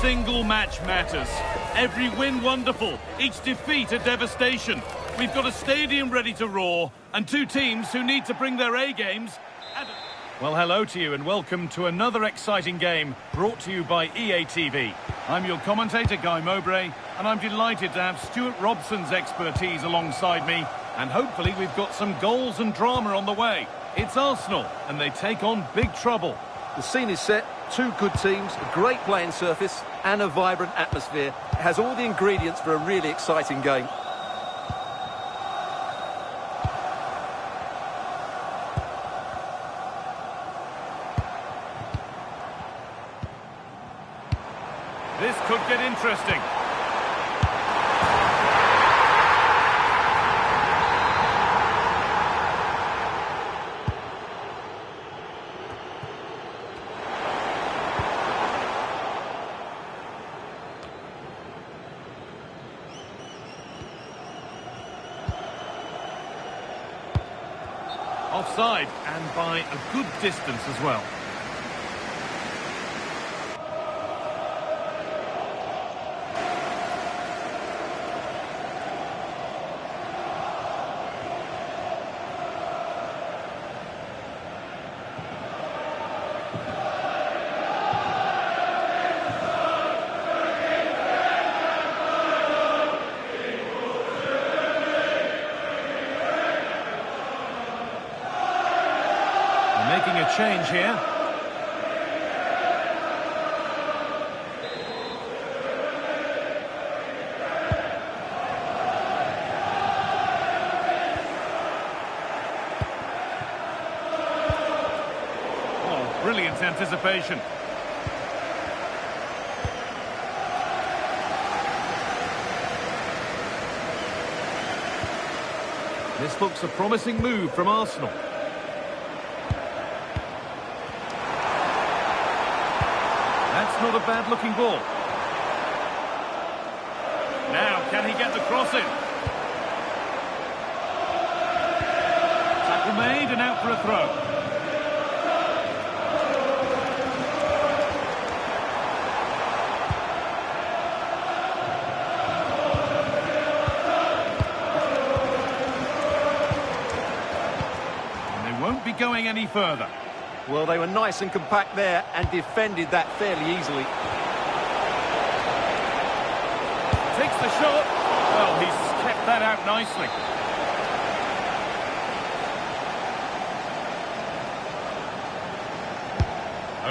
single match matters. Every win wonderful, each defeat a devastation. We've got a stadium ready to roar, and two teams who need to bring their A-games. Well, hello to you and welcome to another exciting game brought to you by EA TV. I'm your commentator, Guy Mowbray, and I'm delighted to have Stuart Robson's expertise alongside me, and hopefully we've got some goals and drama on the way. It's Arsenal, and they take on big trouble. The scene is set, two good teams, a great playing surface, and a vibrant atmosphere. It has all the ingredients for a really exciting game. This could get interesting. Offside, and by a good distance as well. Making a change here. Oh, brilliant anticipation. This looks a promising move from Arsenal. That's not a bad-looking ball. Now, can he get the cross in? Tackle made and out for a throw. And they won't be going any further. Well, they were nice and compact there and defended that fairly easily. Takes the shot. Well, he's kept that out nicely.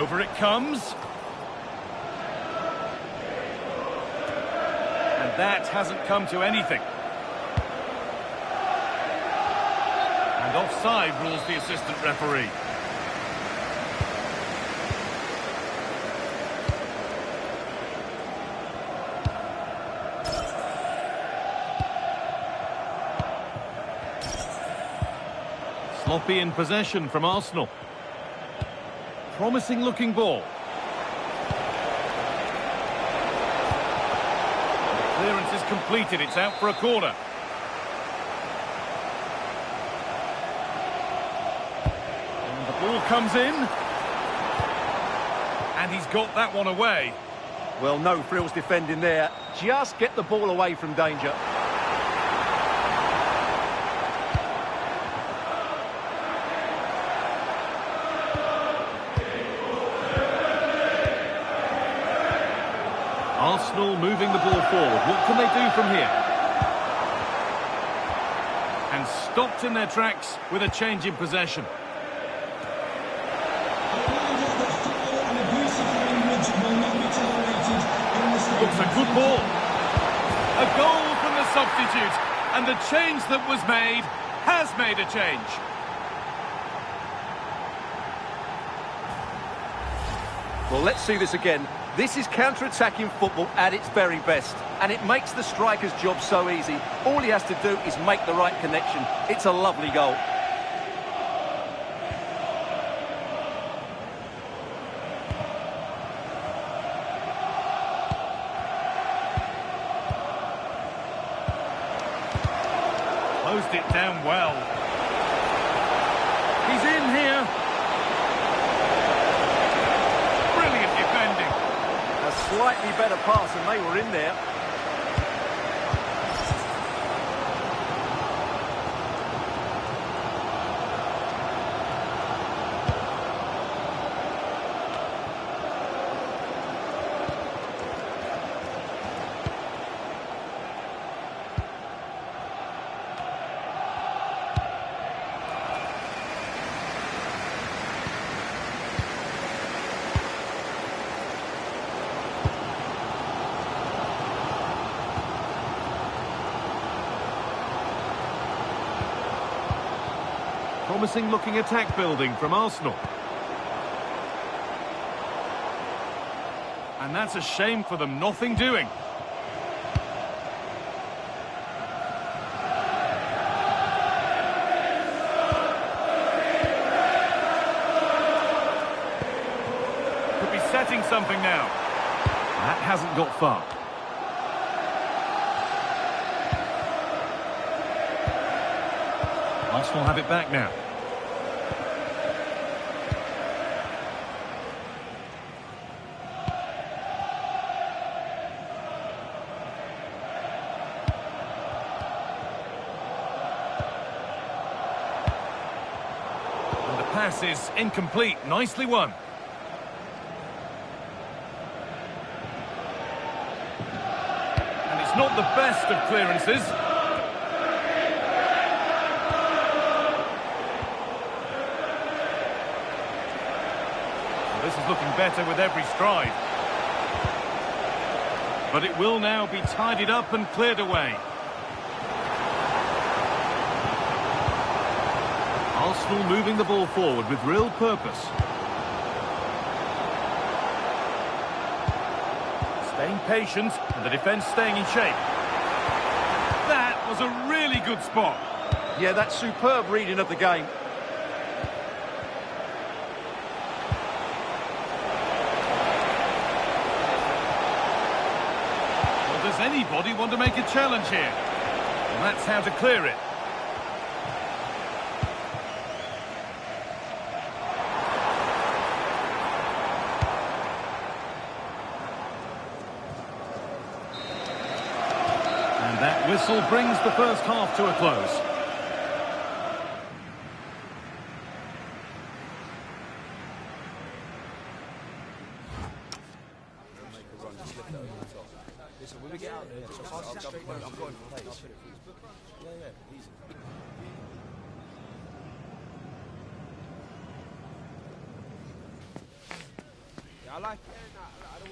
Over it comes. And that hasn't come to anything. And offside rules the assistant referee. Sloppy in possession from Arsenal. Promising looking ball. The clearance is completed, it's out for a corner. And the ball comes in. And he's got that one away. Well, no frills defending there. Just get the ball away from danger. Arsenal moving the ball forward. What can they do from here? And stopped in their tracks with a change in possession. Looks a good ball. A goal from the substitute. And the change that was made has made a change. Well, let's see this again. This is counter-attacking football at its very best, and it makes the striker's job so easy. All he has to do is make the right connection. It's a lovely goal. Closed it down well. He's in here. Slightly better pass and they were in there. Promising looking attack building from Arsenal. And that's a shame for them, nothing doing. Could be setting something now. That hasn't got far. Arsenal have it back now. And the pass is incomplete. Nicely won. And it's not the best of clearances. This is looking better with every stride. But it will now be tidied up and cleared away. Arsenal moving the ball forward with real purpose. Staying patient and the defence staying in shape. That was a really good spot. Yeah, that's superb reading of the game. Does anybody want to make a challenge here? And that's how to clear it. And that whistle brings the first half to a close. Listen, when we get out there, I'm going for place. Yeah, easy. Yeah, I like it.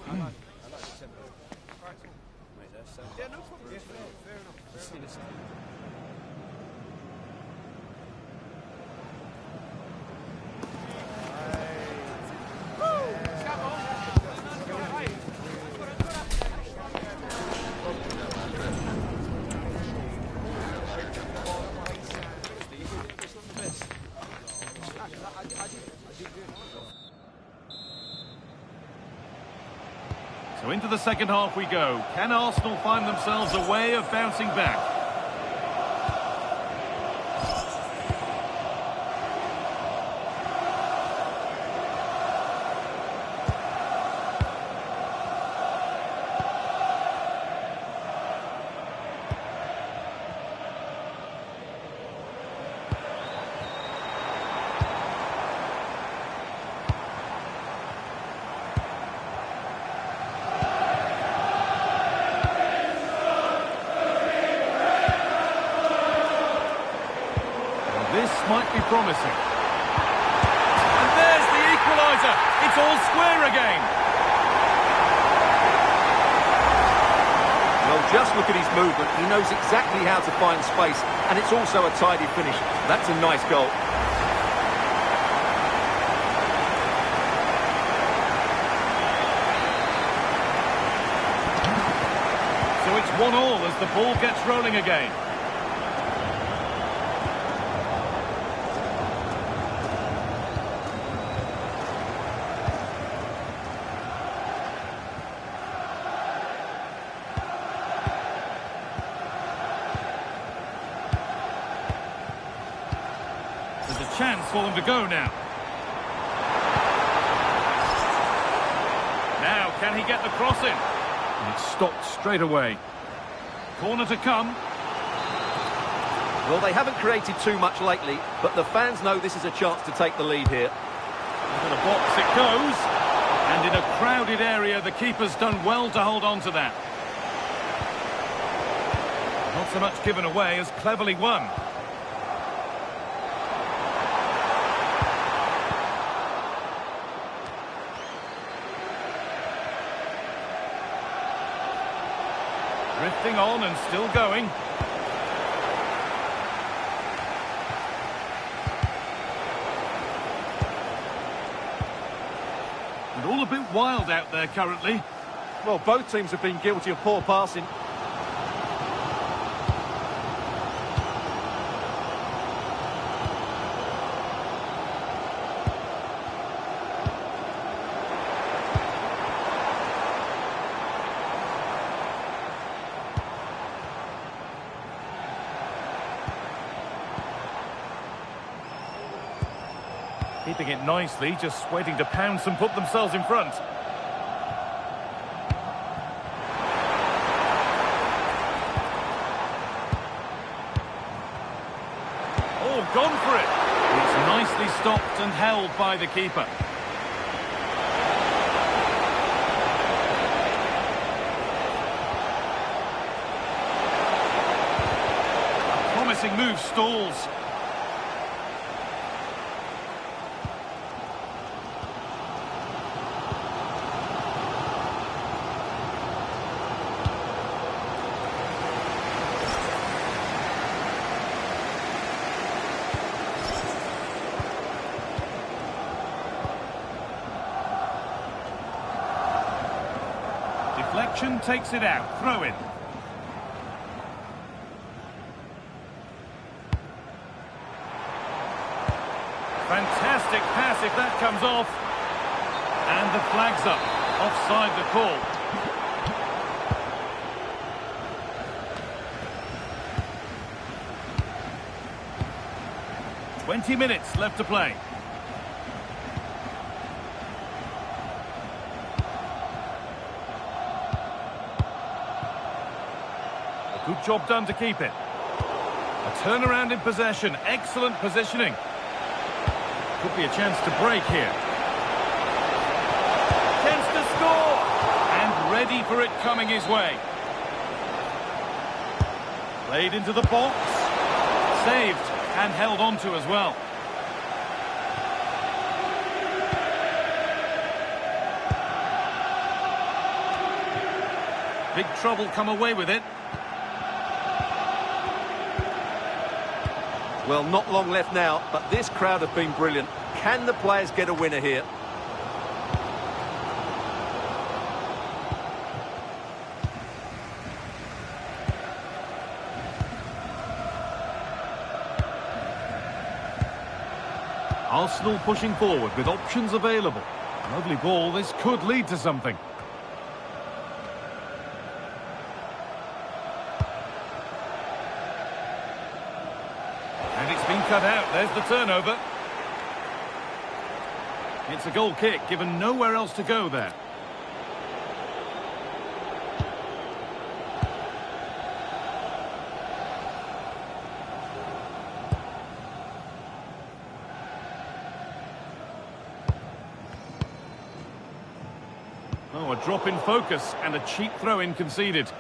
I like the tempo. Mate, that's yeah, no problem. Yeah, fair enough. So into the second half we go. Can Arsenal find themselves a way of bouncing back? This might be promising. And there's the equaliser. It's all square again. Well, just look at his movement. He knows exactly how to find space, and it's also a tidy finish. That's a nice goal. So it's 1-1 as the ball gets rolling again. There's a chance for them to go now. Now Can he get the cross in? And it's stopped straight away. Corner to come. Well, they haven't created too much lately, but the fans know this is a chance to take the lead here. Into the box it goes. And in a crowded area, the keeper's done well to hold on to that. Not so much given away as cleverly won. Drifting on and still going. And all a bit wild out there currently. Well, both teams have been guilty of poor passing. Keeping it nicely, just waiting to pounce and put themselves in front. Oh, gone for it. It's nicely stopped and held by the keeper. A promising move stalls. Deflection takes it out. Throw in. Fantastic pass if that comes off. And the flag's up. Offside the call. "20 minutes left to play. Good job done to keep it. A turnaround in possession. Excellent positioning. Could be a chance to break here. Chance to score. And ready for it coming his way. Played into the box. Saved and held on to as well. Big trouble come away with it. Well, not long left now, but this crowd have been brilliant. Can the players get a winner here? Arsenal pushing forward with options available. Lovely ball, this could lead to something. And it's been cut out, there's the turnover. It's a goal kick, given nowhere else to go there. Oh, a drop in focus and a cheap throw-in conceded.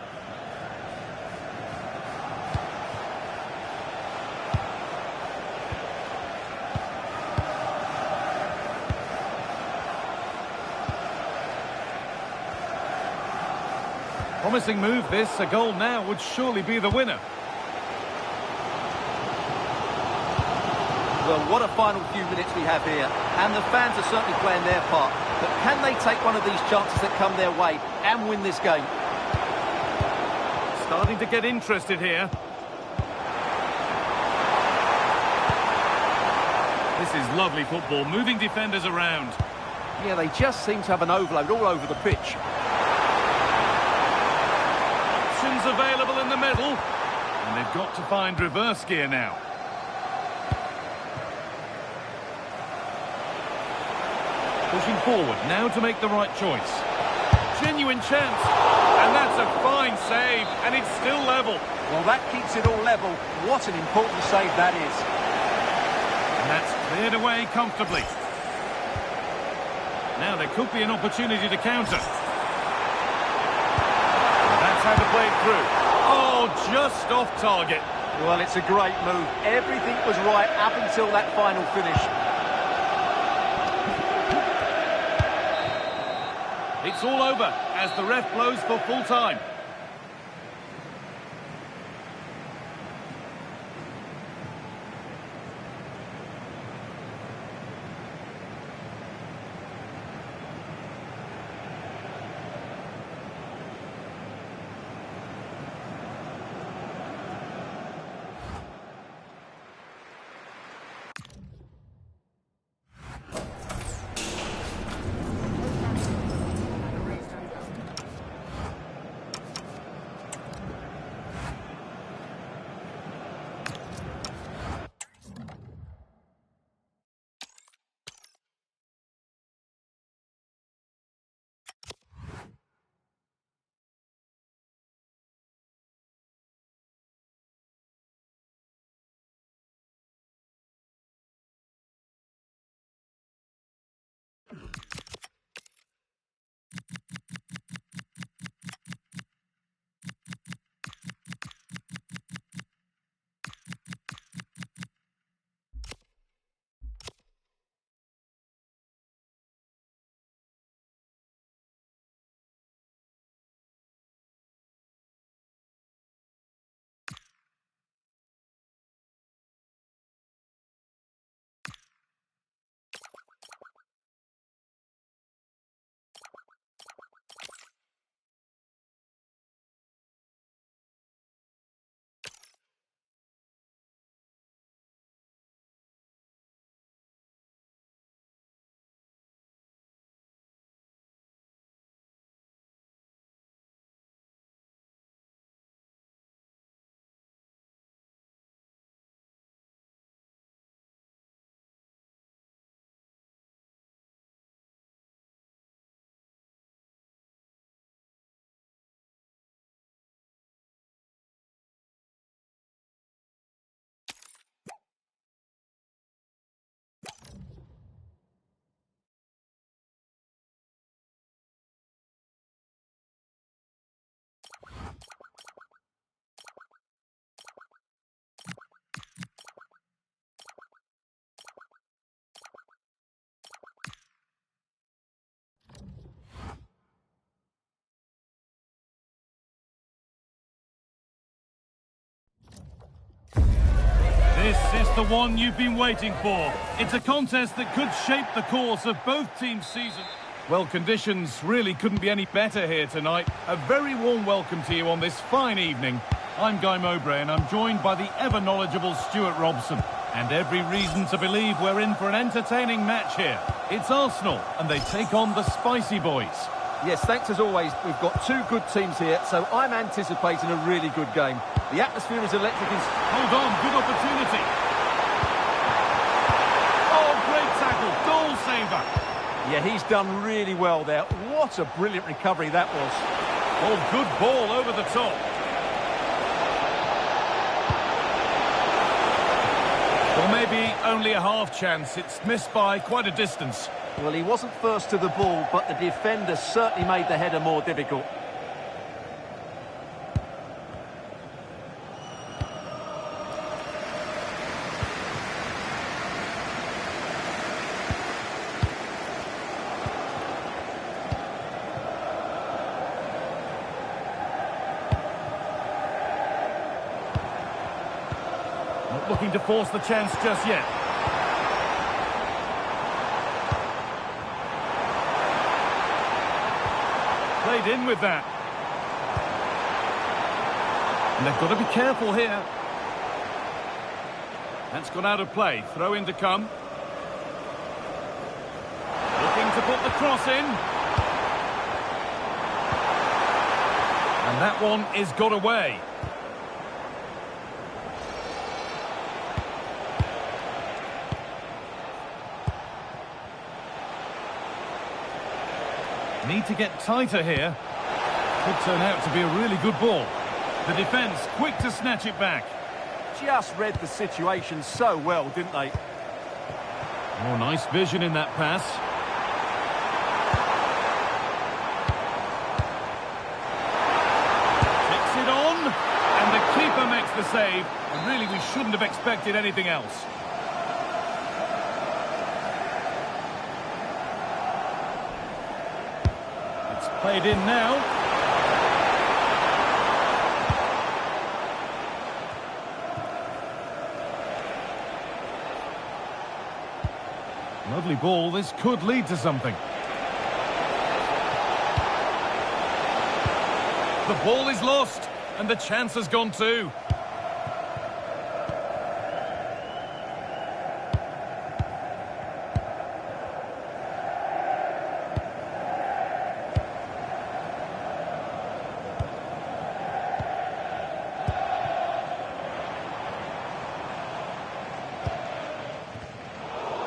Promising move this, a goal now would surely be the winner. Well, what a final few minutes we have here, and the fans are certainly playing their part. But can they take one of these chances that come their way and win this game? Starting to get interested here. This is lovely football, moving defenders around. Yeah, they just seem to have an overload all over the pitch. Options available in the middle. And they've got to find reverse gear now. Pushing forward now to make the right choice. genuine chance. And that's a fine save, and it's still level. Well, that keeps it all level. What an important save that is. And that's cleared away comfortably. Now there could be an opportunity to counter. That's how to play it through. Oh, just off target. Well, it's a great move. Everything was right up until that final finish. It's all over as the ref blows for full time. This is the one you've been waiting for. It's a contest that could shape the course of both teams' season. Well, conditions really couldn't be any better here tonight. A very warm welcome to you on this fine evening. I'm Guy Mowbray and I'm joined by the ever-knowledgeable Stuart Robson. And every reason to believe we're in for an entertaining match here. It's Arsenal and they take on the Spicy Boys. Yes, thanks as always. We've got two good teams here, so I'm anticipating a really good game. The atmosphere is electric. Hold on, good opportunity. Oh, great tackle, goal saver. Yeah, he's done really well there. What a brilliant recovery that was. Oh, good ball over the top. Well, maybe only a half chance. It's missed by quite a distance. Well, he wasn't first to the ball, but the defender certainly made the header more difficult. Not looking to force the chance just yet. Played in with that. And they've got to be careful here. That's gone out of play. Throw in to come. Looking to put the cross in. And that one is got away. Need to get tighter here. Could turn out to be a really good ball. The defence quick to snatch it back. Just read the situation so well, didn't they? Oh, nice vision in that pass. Takes it on, and the keeper makes the save. And really, we shouldn't have expected anything else. It's played in now. Lovely ball, this could lead to something. The ball is lost, and the chance has gone too.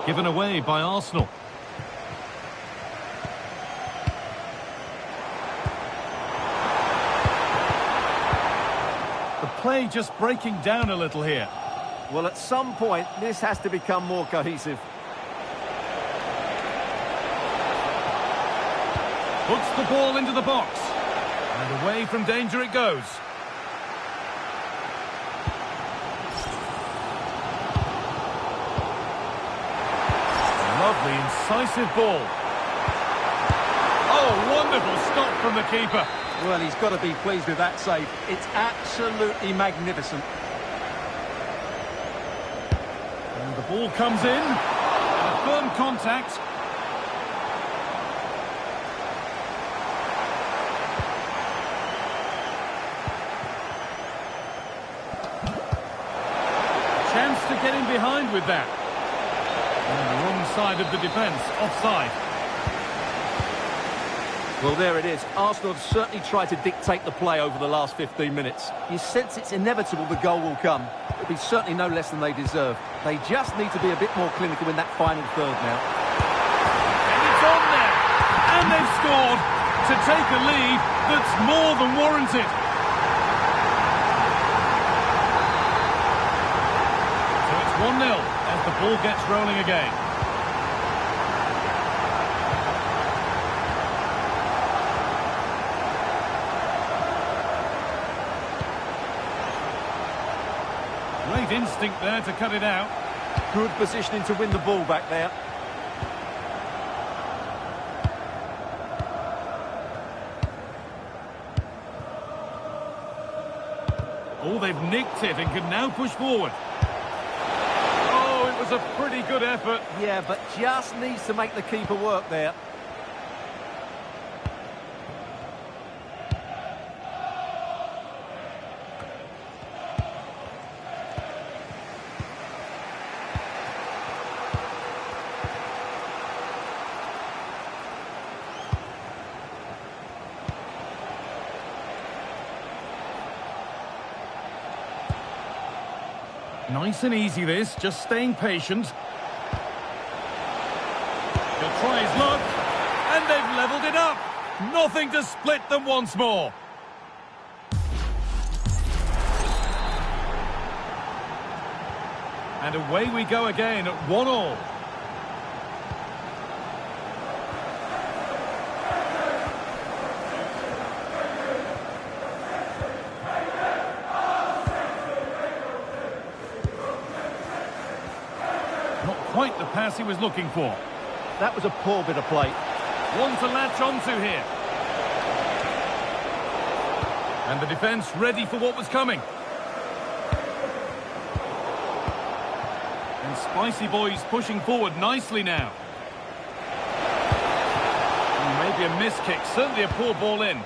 Given away by Arsenal. The play just breaking down a little here. Well, at some point, this has to become more cohesive. Puts the ball into the box. And away from danger it goes. Lovely, incisive ball. Oh, wonderful stop from the keeper. Well, he's got to be pleased with that save. It's absolutely magnificent. And the ball comes in. And a firm contact. Chance to get in behind with that. On the wrong side of the defence, offside. Well, there it is. Arsenal have certainly tried to dictate the play over the last 15 minutes. You sense it's inevitable the goal will come. It'll be certainly no less than they deserve. They just need to be a bit more clinical in that final third now. And it's on there. And they've scored to take a lead that's more than warranted. So it's 1-0 as the ball gets rolling again. Great instinct there to cut it out. Good positioning to win the ball back there. Oh, they've nicked it and can now push forward. Oh, it was a pretty good effort. Yeah, but just needs to make the keeper work there. Nice and easy this, just staying patient. He'll try his luck, and they've levelled it up. Nothing to split them once more. And away we go again at 1-1. Quite the pass he was looking for. That was a poor bit of play. One to latch onto here. And the defence ready for what was coming. And Spicy Boys pushing forward nicely now. And maybe a miss kick, certainly a poor ball in.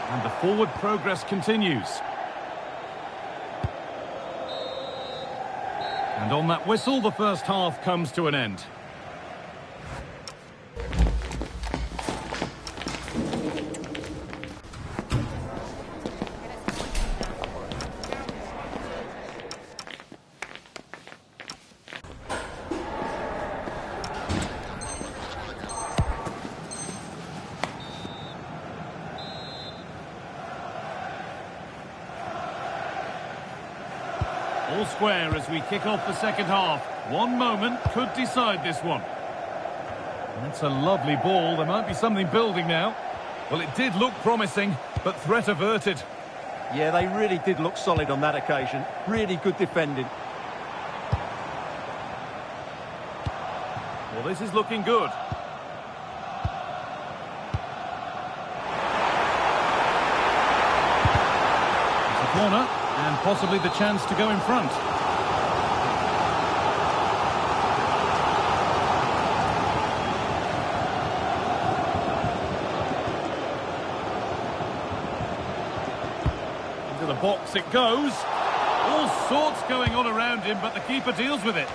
And the forward progress continues. And on that whistle, the first half comes to an end. All square as we kick off the second half. One moment could decide this one. That's a lovely ball. There might be something building now. Well, it did look promising, but threat averted. Yeah, they really did look solid on that occasion. Really good defending. Well, this is looking good. It's a corner. And possibly the chance to go in front. Into the box it goes. All sorts going on around him, but the keeper deals with it.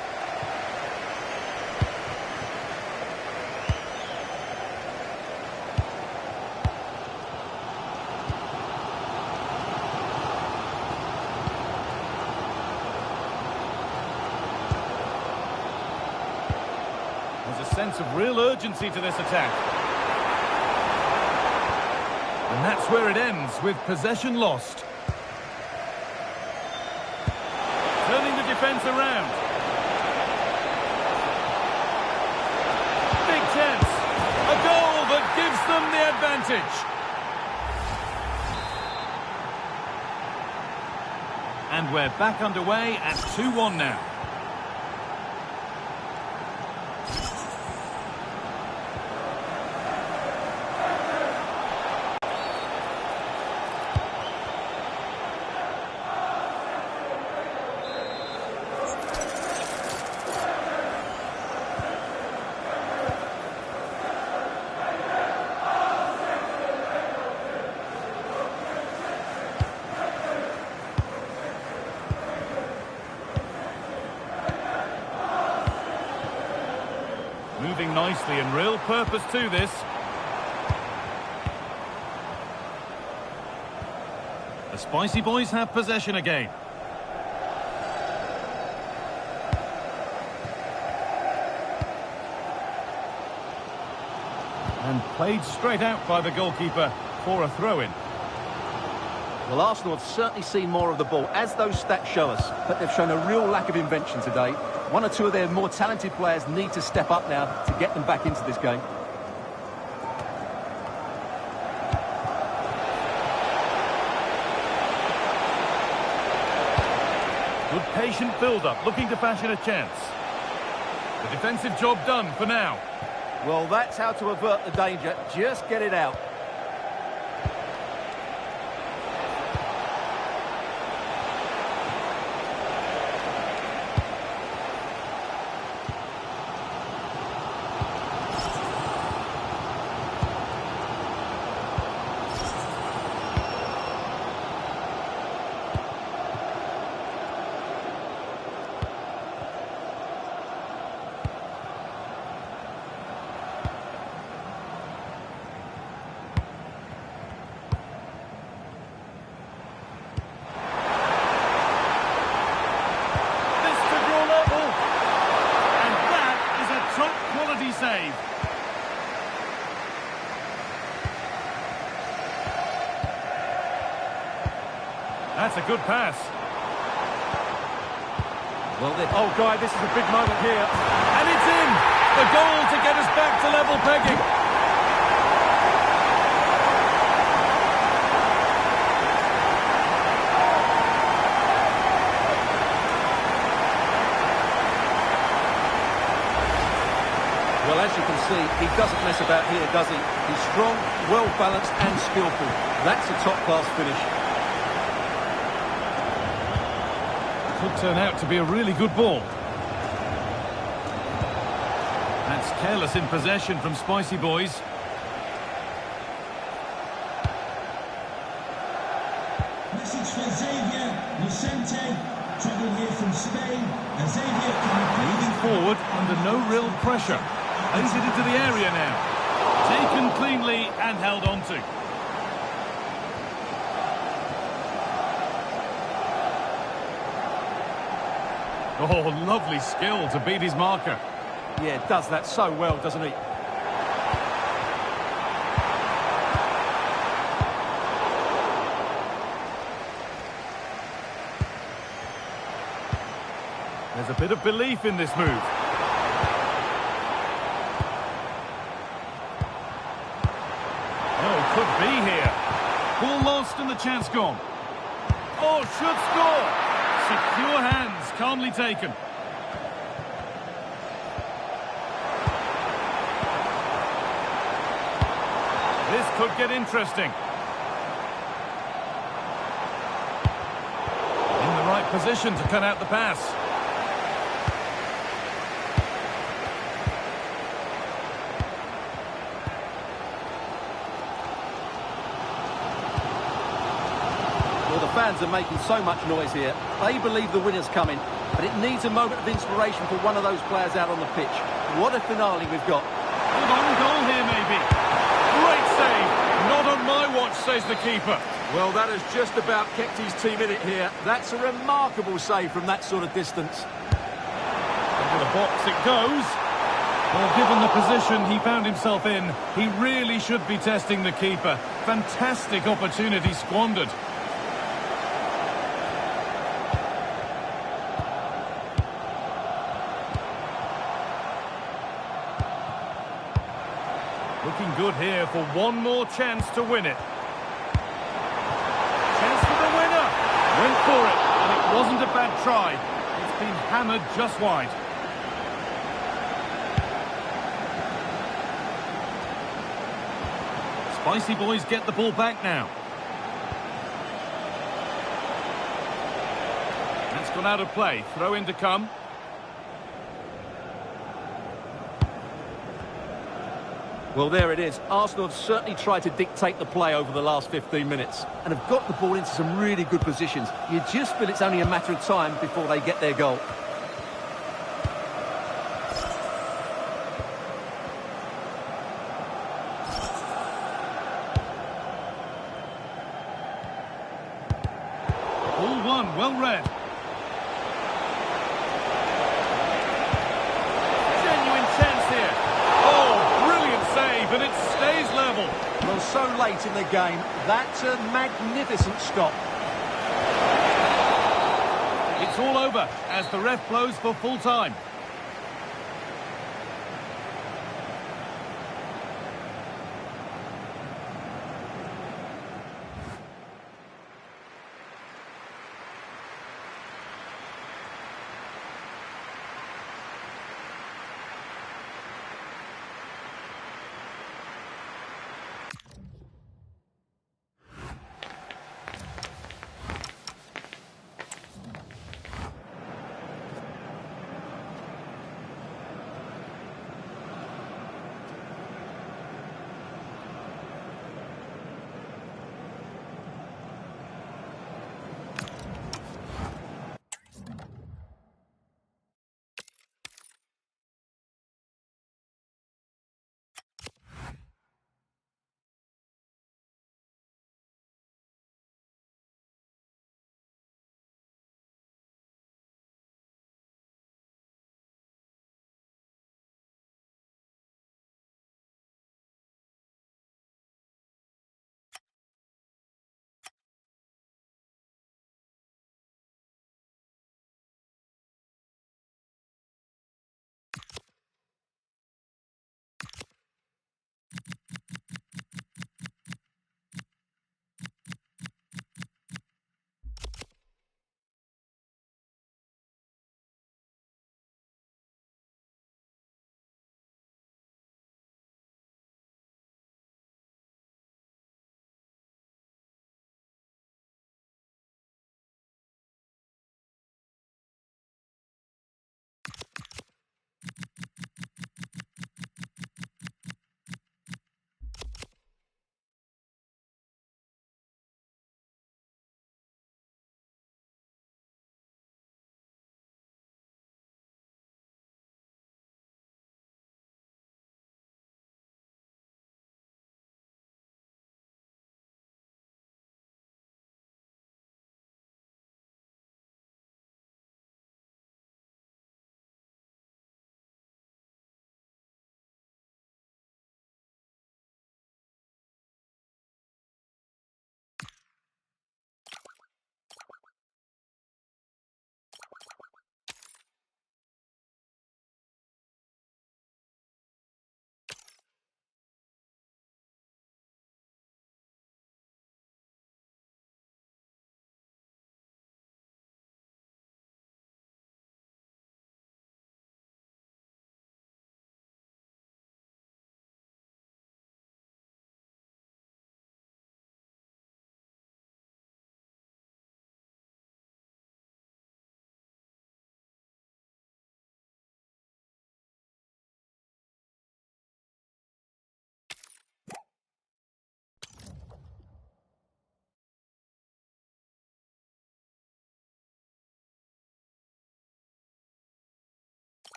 There's a sense of real urgency to this attack. And that's where it ends, with possession lost. Turning the defence around. Big chance. A goal that gives them the advantage. And we're back underway at 2-1 now. Moving nicely and real purpose to this. The Spicy Boys have possession again. And played straight out by the goalkeeper for a throw-in. Well, Arsenal have certainly seen more of the ball, as those stats show us, but they've shown a real lack of invention today. One or two of their more talented players need to step up now to get them back into this game. Good patient build-up, looking to fashion a chance. The defensive job done for now. Well, that's how to avert the danger. Just get it out. Save. That's a good pass. Well, oh, Guy, this is a big moment here. And it's in! The goal to get us back to level pegging. Well, as you can see, he doesn't mess about here, does he? He's strong, well-balanced and skillful. That's a top-class finish. Could turn out to be a really good ball. That's careless in possession from Spicy Boys. message for Xavier Vicente, travelling here from Spain. Xavier, moving forward under no real pressure. Plays it into the area now. Taken cleanly and held on to. Oh, lovely skill to beat his marker. Yeah, does that so well, doesn't he? There's a bit of belief in this move. Oh, could be here. Ball lost and the chance gone. Oh, should score. Secure hands, calmly taken. This could get interesting. In the right position to cut out the pass. Well, the fans are making so much noise here. They believe the winner's coming, but it needs a moment of inspiration for one of those players out on the pitch. What a finale we've got. Hold on, goal here maybe. Great save. Not on my watch, says the keeper. Well, that has just about kept his team in it here. That's a remarkable save from that sort of distance. Into the box it goes. Well, given the position he found himself in, he really should be testing the keeper. Fantastic opportunity squandered. Looking good here for one more chance to win it. Chance for the winner. Went for it, and it wasn't a bad try. It's been hammered just wide. Spicy boys get the ball back now. That's gone out of play. Throw in to come. Well, there it is. Arsenal have certainly tried to dictate the play over the last 15 minutes and have got the ball into some really good positions. You just feel it's only a matter of time before they get their goal. Ball one, well read. Genuine chance here. Oh, brilliant save, and it stays level. Well, so late in the game, that's a magnificent stop. It's all over as the ref blows for full time.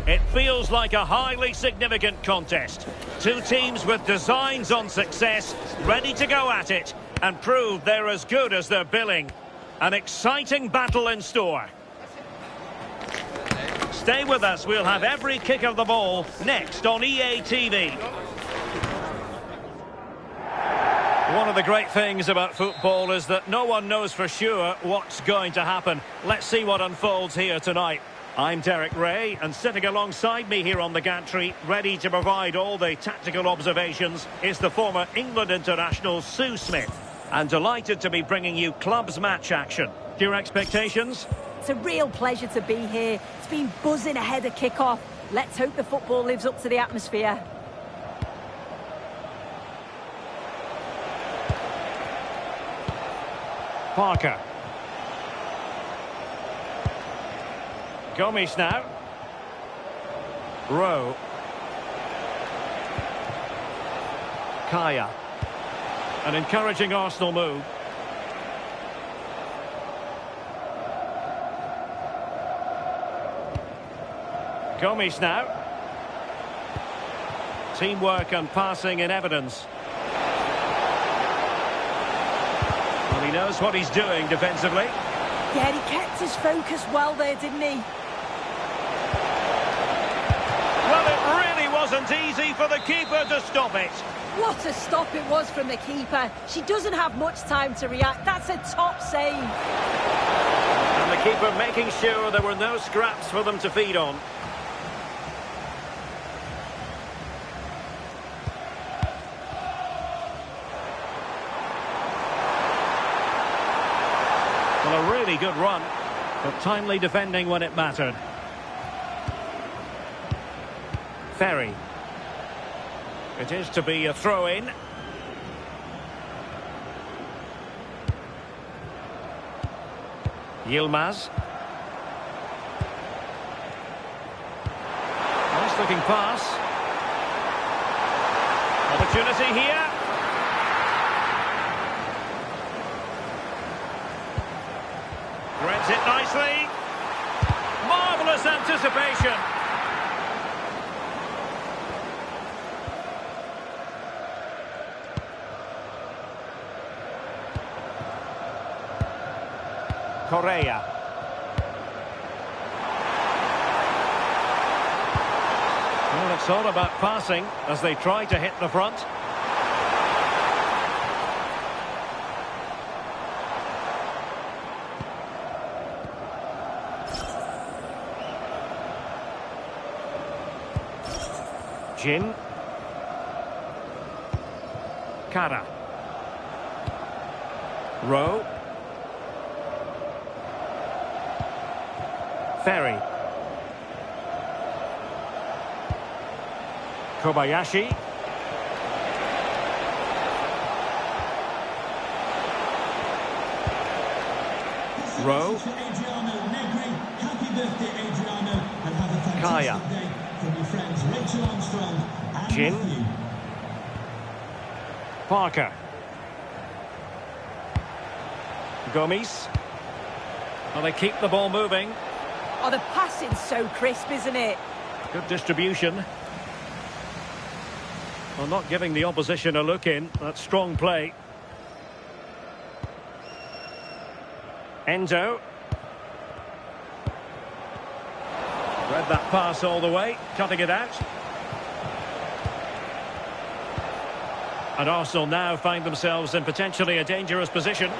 It feels like a highly significant contest. Two teams with designs on success, ready to go at it, and prove they're as good as their billing. An exciting battle in store. Stay with us, we'll have every kick of the ball next on EA TV. One of the great things about football is that no one knows for sure what's going to happen. Let's see what unfolds here tonight. I'm Derek Ray, and sitting alongside me here on the gantry, ready to provide all the tactical observations, is the former England international Sue Smith. And delighted to be bringing you clubs match action. Your expectations? It's a real pleasure to be here. It's been buzzing ahead of kick-off. Let's hope the football lives up to the atmosphere. Parker. Gomes now. Rowe. Kaya. An encouraging Arsenal move. Gomes now. Teamwork and passing in evidence. Well, he knows what he's doing defensively. Yeah, he kept his focus well there, didn't he? Well, it really wasn't easy for the keeper to stop it. What a stop it was from the keeper. She doesn't have much time to react. That's a top save. And the keeper making sure there were no scraps for them to feed on. Well, a really good run, but timely defending when it mattered. Ferry. It is to be a throw-in. Yilmaz. Nice looking pass. Opportunity here. Threads it nicely. Marvellous anticipation. Correa. Well, it's all about passing as they try to hit the front. Jin. Kara. Rowe. Ferry. Kobayashi. Rowe. Kaya. Jin. Parker. Gomes. Well, they keep the ball moving. Oh, the passing's so crisp, isn't it? Good distribution. Well, not giving the opposition a look in. That's strong play. Endo. Read that pass all the way, cutting it out. And Arsenal now find themselves in potentially a dangerous position.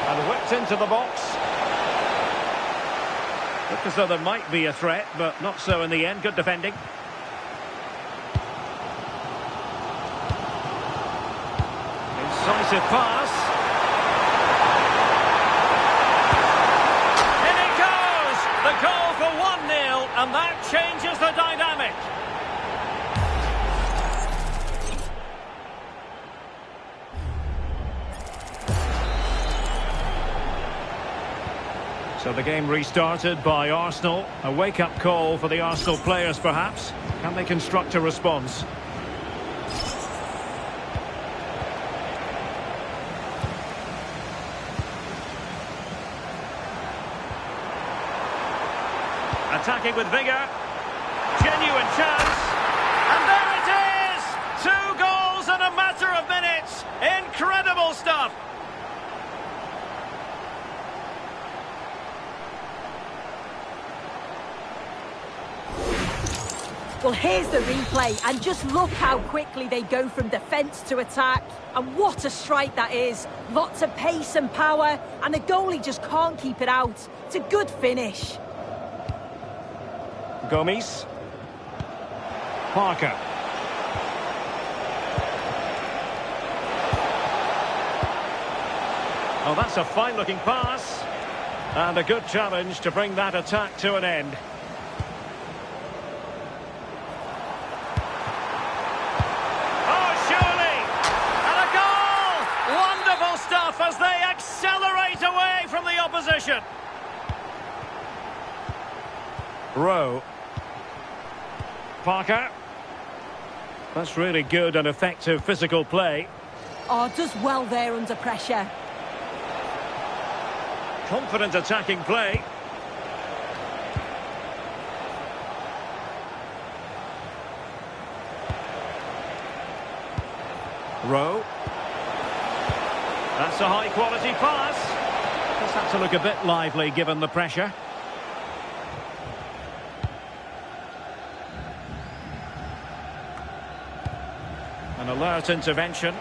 And whipped into the box. Looked as though there might be a threat, but not so in the end. Good defending. Incisive pass. In it goes! The goal for 1-0, and that changes the dynamic. So the game restarted by Arsenal. A wake-up call for the Arsenal players, perhaps. Can they construct a response? Attacking with vigour. Genuine chance. And there it is! 2 goals in a matter of minutes. Incredible stuff. Well, here's the replay, and just look how quickly they go from defence to attack. And what a strike that is. Lots of pace and power, and the goalie just can't keep it out. It's a good finish. Gomes. Parker. Oh, that's a fine-looking pass. And a good challenge to bring that attack to an end. As they accelerate away from the opposition. Rowe. Parker. That's really good and effective physical play. Oh, does well there under pressure. Confident attacking play. Rowe. That's a high-quality pass. Just had to look a bit lively given the pressure. An alert intervention.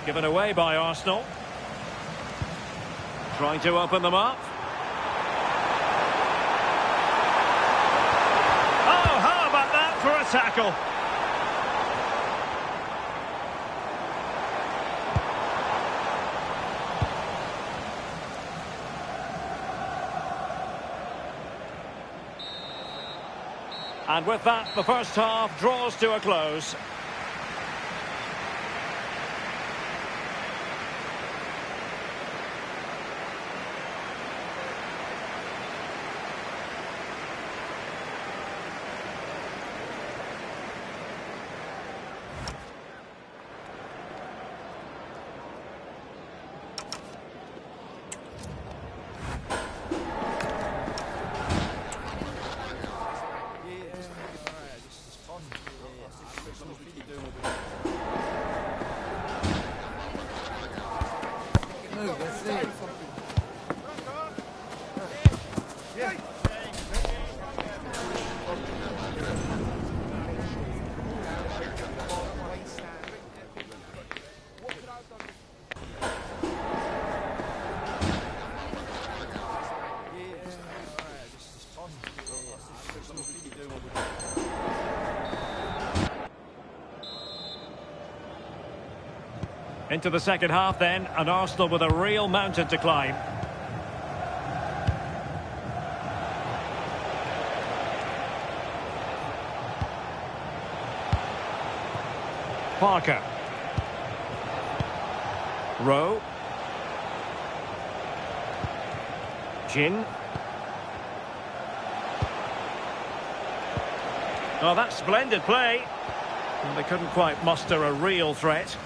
Given away by Arsenal. Trying to open them up. For a tackle. And with that, the first half draws to a close. Into the second half then, and Arsenal with a real mountain to climb. Parker. Rowe. Jin. Oh, that's splendid play. And they couldn't quite muster a real threat.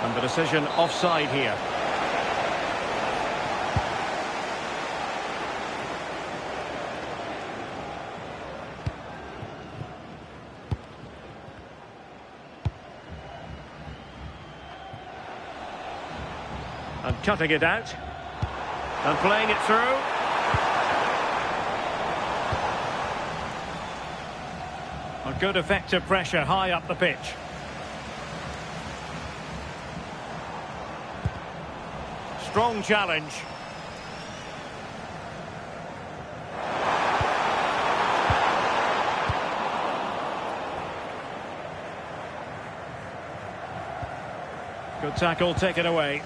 And the decision offside here. And cutting it out. And playing it through. A good effective pressure high up the pitch. Strong challenge. Good tackle, taken away.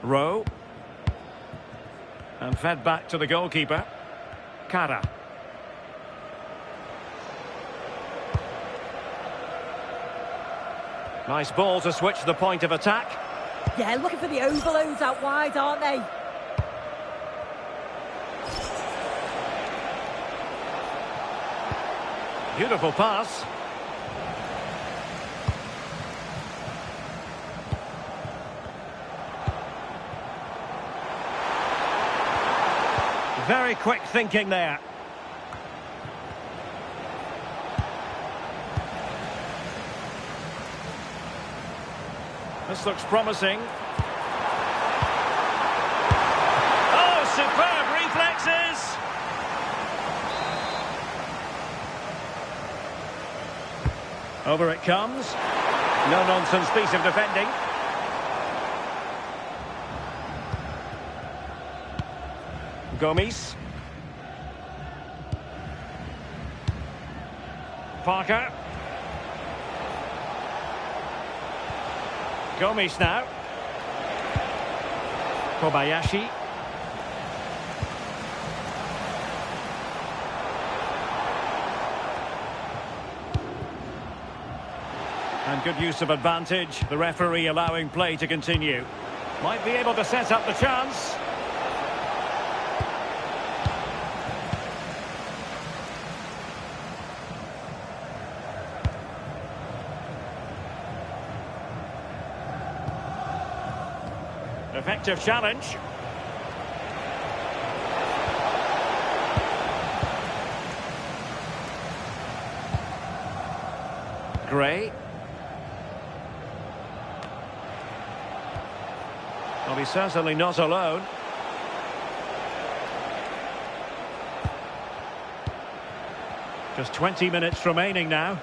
Rowe. And fed back to the goalkeeper. Kara. Nice ball to switch the point of attack. Yeah, looking for the overloads out wide, aren't they? Beautiful pass. Very quick thinking there. This looks promising. Oh, superb reflexes! Over it comes. No-nonsense piece of defending. Gomes. Parker. Gomes now. Kobayashi. And good use of advantage. The referee allowing play to continue. Might be able to set up the chance. Effective challenge. Gray. Well, he's certainly not alone. Just 20 minutes remaining now.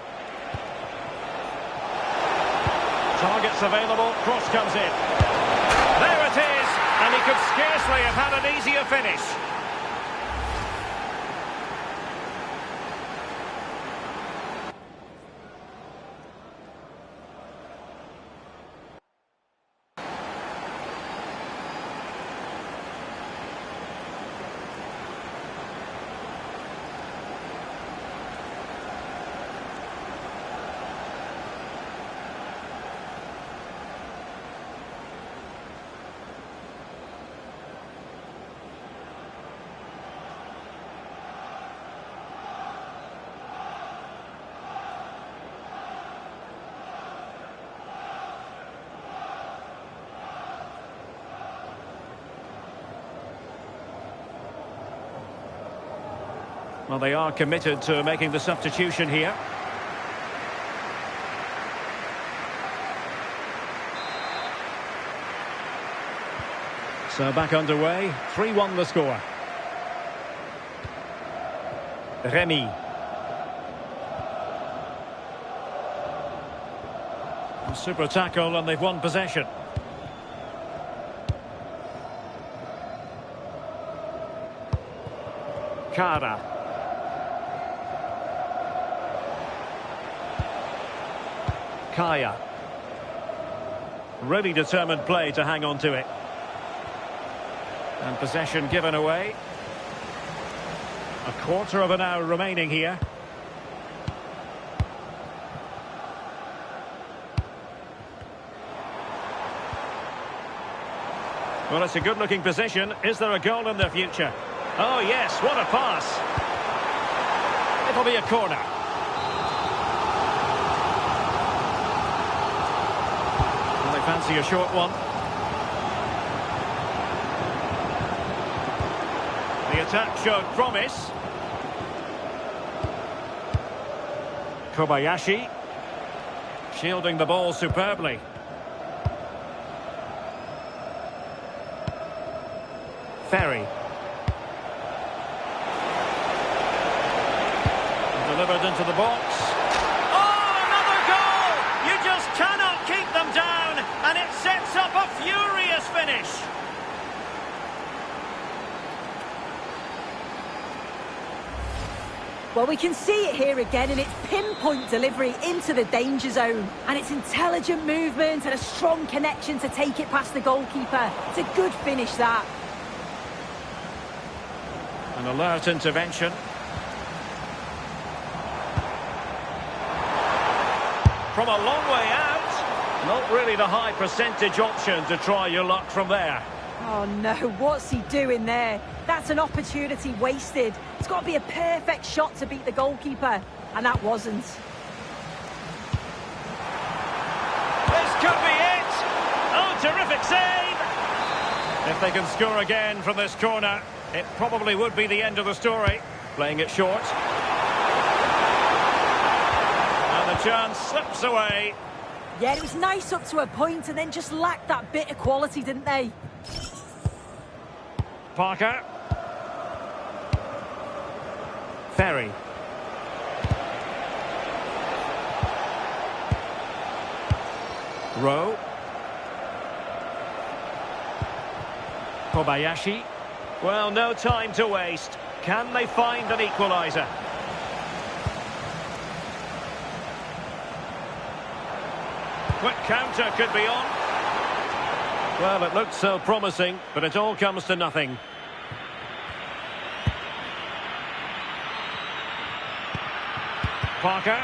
Targets available, cross comes in. There it is, and he could scarcely have had an easier finish. Well, they are committed to making the substitution here. So back underway, 3-1 the score. Remy. A super tackle and they've won possession. Kara. Kaya. Really determined play to hang on to it. And possession given away. A quarter of an hour remaining here. Well, it's a good-looking position. Is there a goal in the future? Oh, yes, what a pass. It'll be a corner. Well, they fancy a short one. The attack showed promise. Kobayashi. Shielding the ball superbly. Ferry. Delivered into the box. Oh, another goal! You just cannot keep them down, and it sets up a furious finish. Well, we can see it here again in its pinpoint delivery into the danger zone. And its intelligent movement and a strong connection to take it past the goalkeeper. It's a good finish, that. An alert intervention. From a long way out. Not really the high percentage option to try your luck from there. Oh no, what's he doing there? That's an opportunity wasted. It's got to be a perfect shot to beat the goalkeeper, and that wasn't. This could be it! Oh, terrific save! If they can score again from this corner, it probably would be the end of the story. Playing it short. And the chance slips away. Yeah, it was nice up to a point and then just lacked that bit of quality, didn't they? Parker. Ferry. Rowe. Kobayashi. Well, no time to waste. Can they find an equaliser? Quick counter could be on. Well, it looked so promising, but it all comes to nothing. Parker.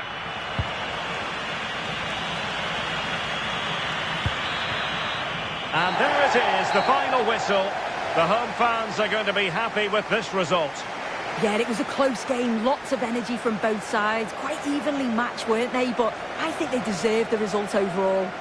And there it is, the final whistle. The home fans are going to be happy with this result. Yeah, it was a close game, lots of energy from both sides, quite evenly matched, weren't they? But I think they deserved the result overall.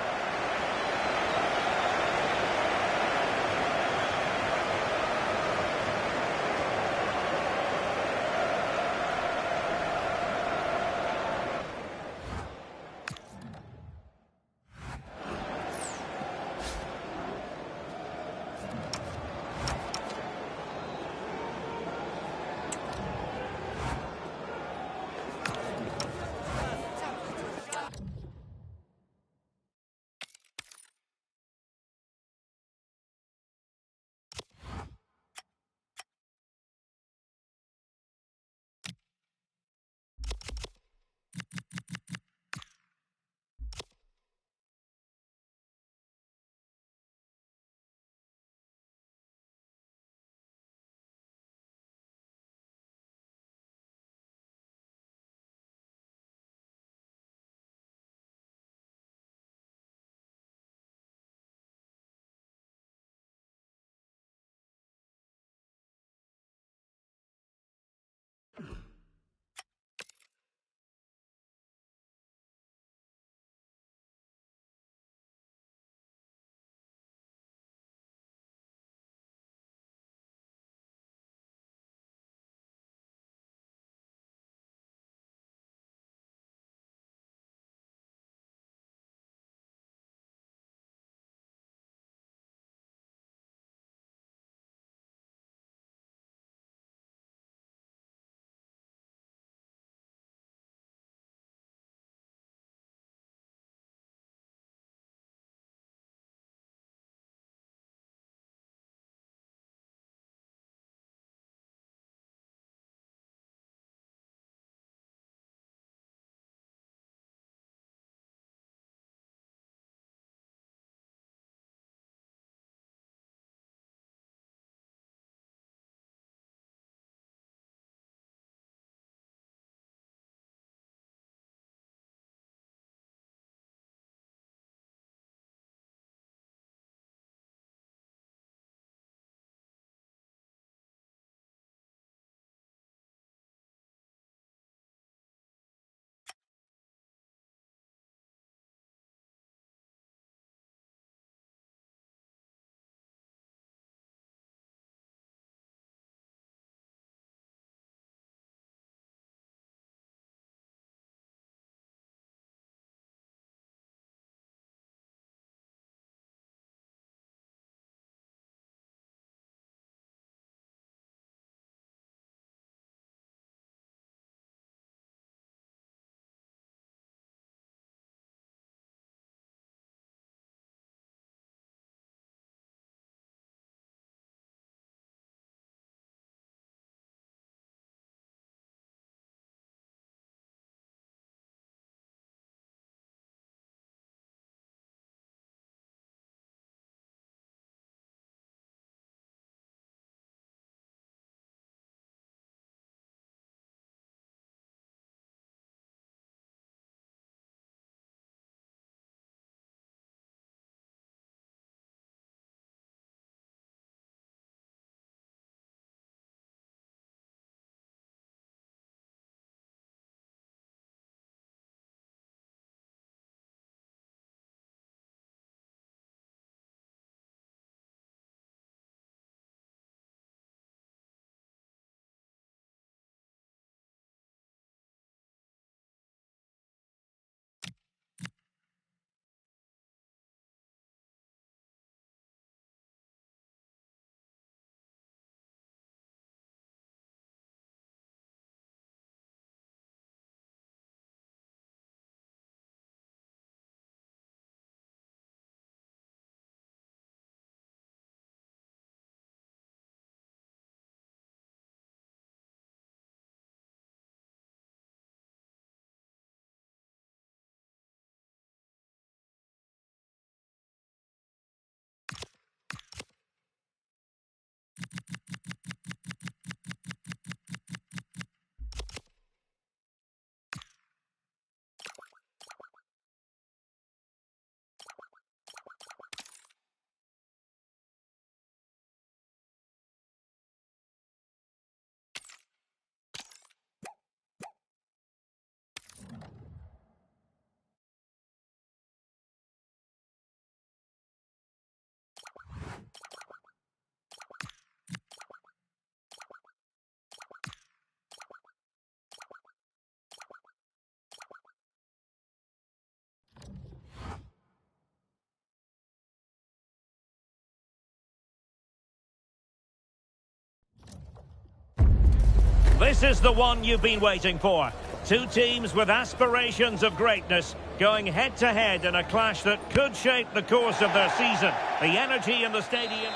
This is the one you've been waiting for. Two teams with aspirations of greatness going head-to-head in a clash that could shape the course of their season. The energy in the stadium.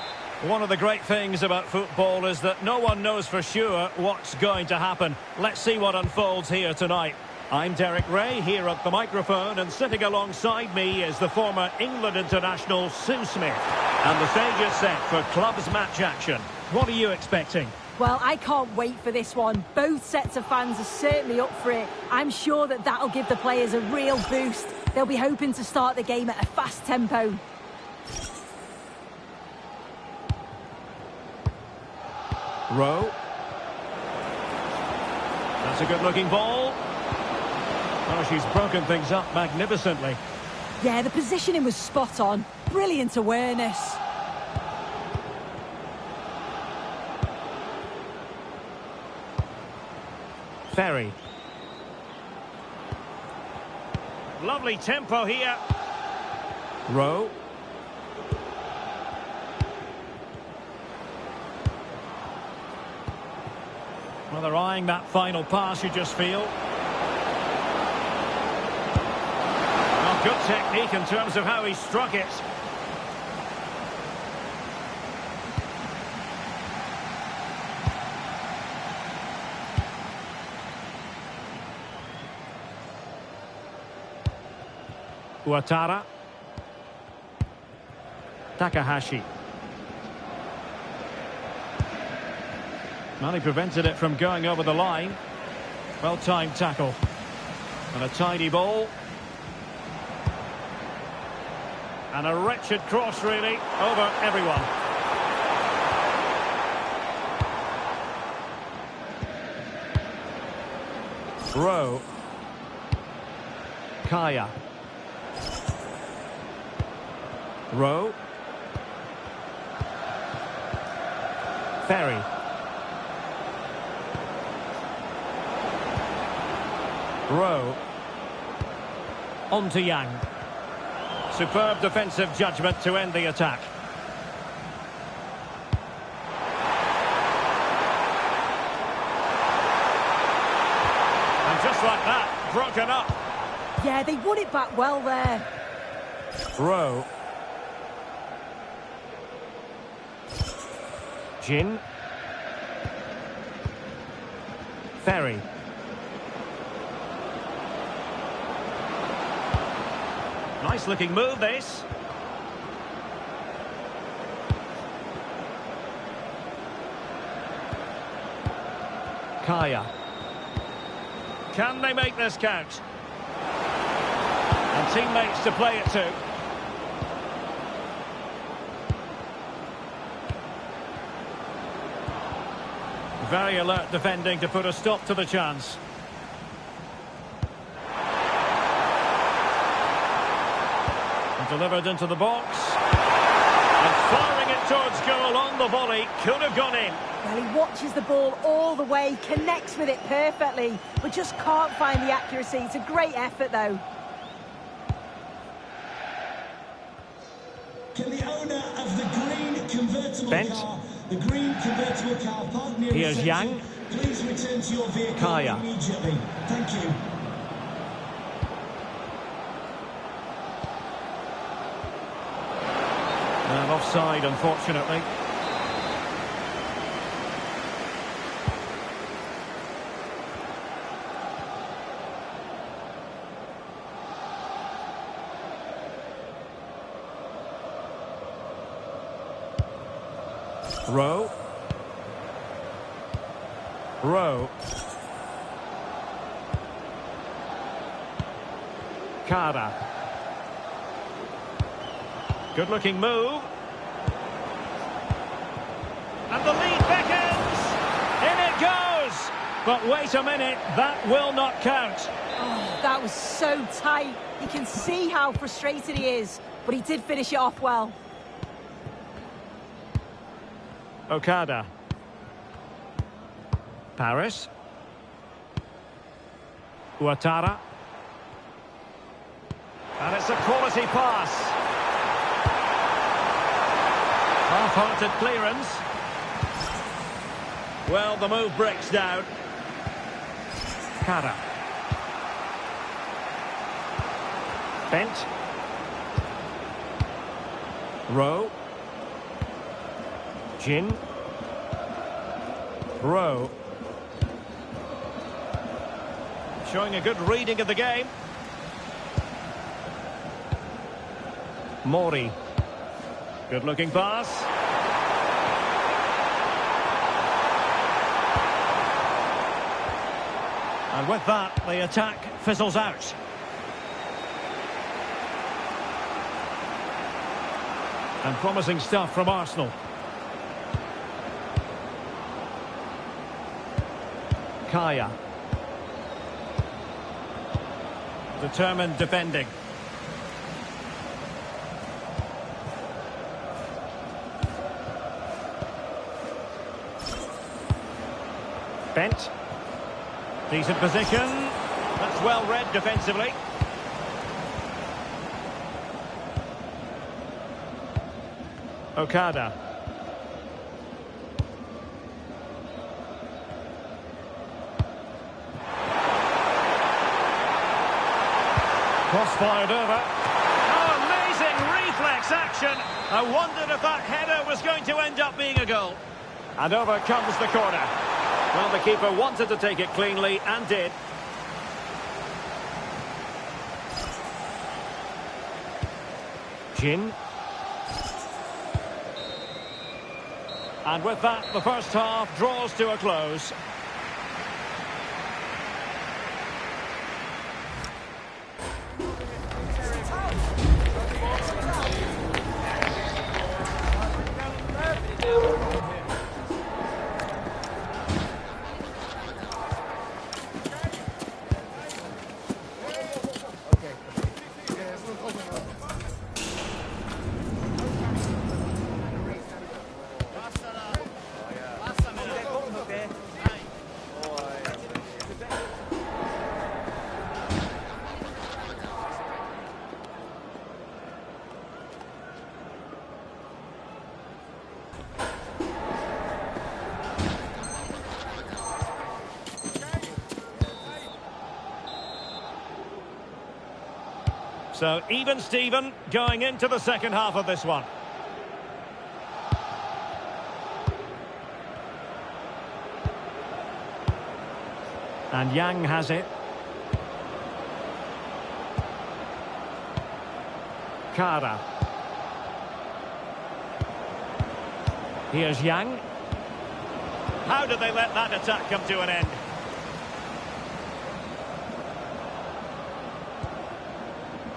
One of the great things about football is that no one knows for sure what's going to happen. Let's see what unfolds here tonight. I'm Derek Ray here at the microphone, and sitting alongside me is the former England international Sue Smith. And the stage is set for clubs match action. What are you expecting? Well, I can't wait for this one. Both sets of fans are certainly up for it. I'm sure that that'll give the players a real boost. They'll be hoping to start the game at a fast tempo. Rowe. That's a good-looking ball. Oh, she's broken things up magnificently. Yeah, the positioning was spot on. Brilliant awareness. Ferry. Lovely tempo here. Rowe. Well, they're eyeing that final pass, you just feel. Well, good technique in terms of how he struck it. Ouattara. Takahashi. Well, he prevented it from going over the line. Well-timed tackle. And a tidy ball. And a wretched cross, really, over everyone. Rowe. Kaya. Rowe. Ferry. Rowe. On to Yang. Superb defensive judgment to end the attack. And just like that, broken up. Yeah, they won it back well there. Rowe. Jin. Ferry. Nice looking move, this. Kaya. Can they make this count? And teammates to play it to. Very alert defending to put a stop to the chance. And delivered into the box. And firing it towards goal on the volley. Could have gone in. Well, he watches the ball all the way, connects with it perfectly, but just can't find the accuracy. It's a great effort, though. Can the owner of the green convertible Bent. car, the green convertible car parked near Here's reception, Yang. please return to your vehicle Kaya. immediately? Thank you. And offside, unfortunately. Rowe. Rowe. Kara. Good-looking move. And the lead beckons. In it goes. But wait a minute, that will not count. Oh, that was so tight. You can see how frustrated he is, but he did finish it off well. Okada. Paris. Ouattara. And it's a quality pass. Half-hearted clearance. Well, the move breaks down. Kara. Bent. Rowe. Jin. Rowe. Showing a good reading of the game. Mori. Good looking pass. And with that, the attack fizzles out. And promising stuff from Arsenal. Kaya. Determined defending. Bent. Decent position. That's well read defensively. Okada. Cross-fired over. Oh, amazing reflex action. I wondered if that header was going to end up being a goal. And over comes the corner. Well, the keeper wanted to take it cleanly and did. Jin. And with that, the first half draws to a close. So, even Steven going into the second half of this one. And Yang has it. Kara. Here's Yang. How did they let that attack come to an end?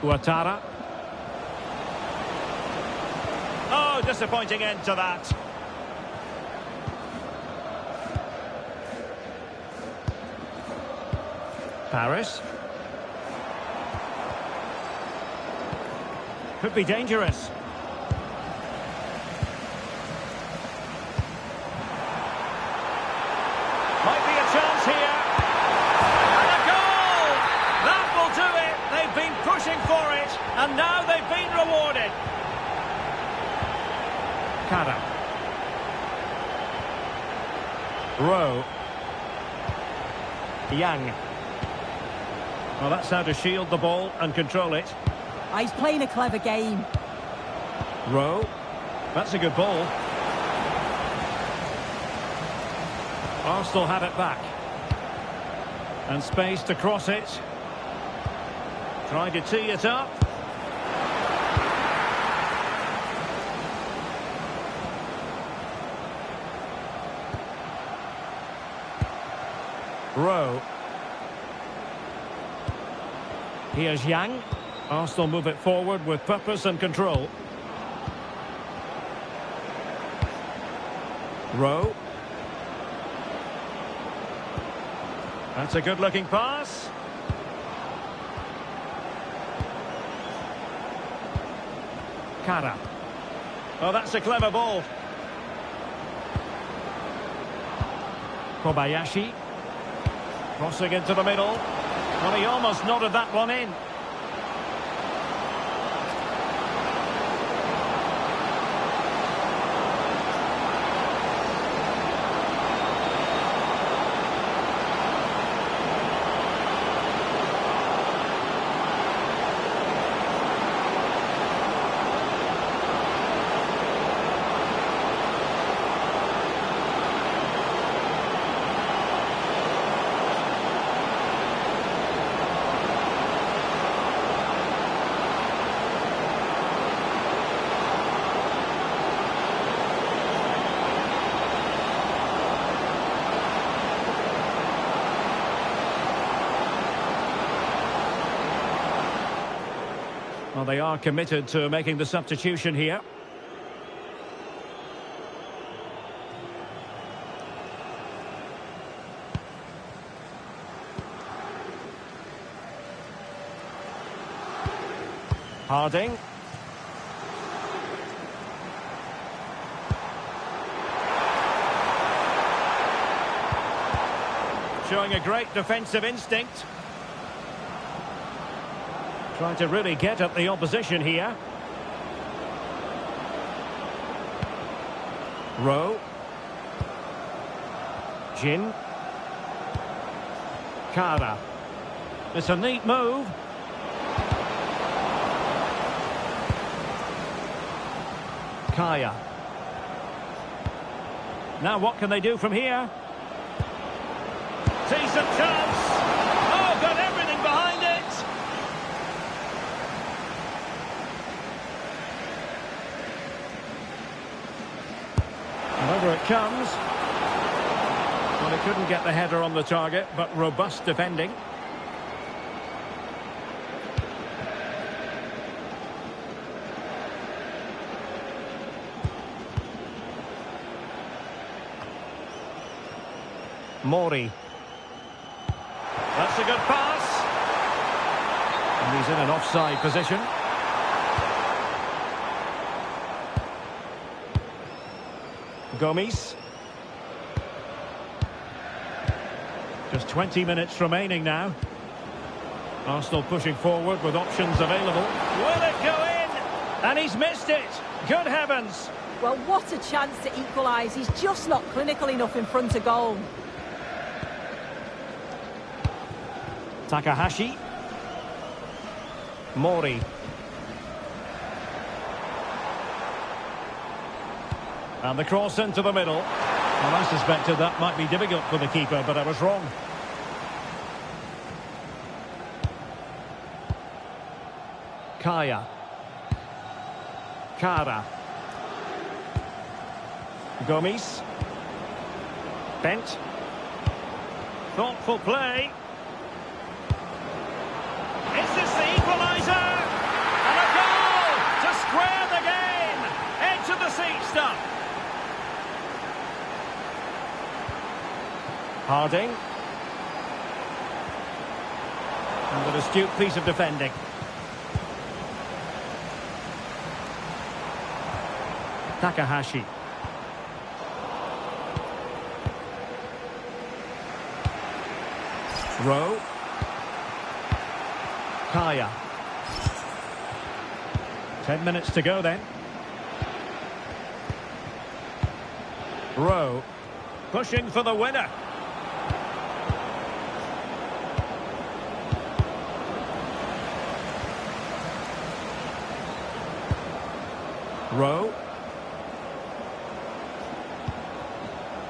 Ouattara. Oh, disappointing end to that. Paris. Could be dangerous. Might be a chance here. And a goal! That will do it. They've been pushing for it, and now they've been rewarded. Kara. Rowe. Yang. Well, that's how to shield the ball and control it. He's playing a clever game. Rowe. That's a good ball. Arsenal have it back. And space to cross it. Trying to tee it up. Rowe. Here's Yang. Arsenal move it forward with purpose and control. Rowe. That's a good-looking pass. Kara. Oh, that's a clever ball. Kobayashi. Crossing into the middle. Well, he almost nodded that one in. Well, they are committed to making the substitution here. Harding. Showing a great defensive instinct. Trying to really get at the opposition here. Rowe. Jin. Kara. It's a neat move. Kaya. Now what can they do from here? Decent chance. Oh, got everything behind it. Over it comes. Well, he couldn't get the header on the target, but robust defending. Mori. That's a good pass. And he's in an offside position. Gomes. Just 20 minutes remaining now. Arsenal pushing forward with options available. Will it go in? And he's missed it. Good heavens. Well, what a chance to equalise. He's just not clinical enough in front of goal. Takahashi. Mori. And the cross into the middle. Well, I suspected that might be difficult for the keeper, but I was wrong. Kaya. Kara. Gomes. Bent. Thoughtful play. Is this the equaliser? And a goal to square the game. Edge of the seat stuff. Harding. And an astute piece of defending. Takahashi. Rowe. Kaya. 10 minutes to go then. Rowe. Pushing for the winner. Rowe.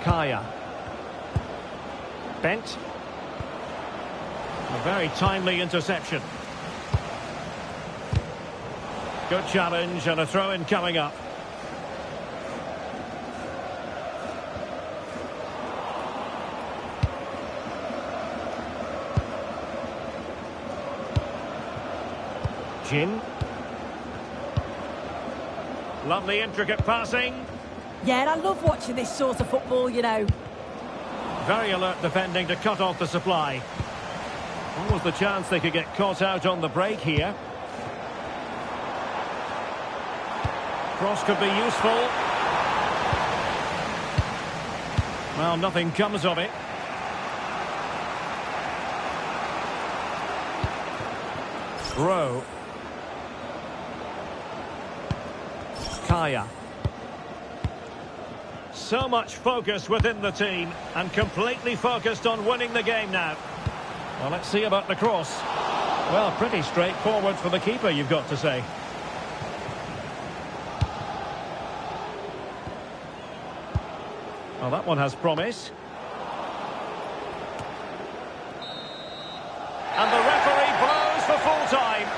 Kaya. Bent. A very timely interception. Good challenge and a throw-in coming up. Jin. Lovely intricate passing. Yeah, I love watching this sort of football, you know. Very alert defending to cut off the supply. What was the chance they could get caught out on the break here? Cross could be useful. Well, nothing comes of it. Rowe. Kaya. So much focus within the team and completely focused on winning the game now. Well, let's see about the cross. Well, pretty straightforward for the keeper, you've got to say. Well, that one has promise. And the referee blows for full time.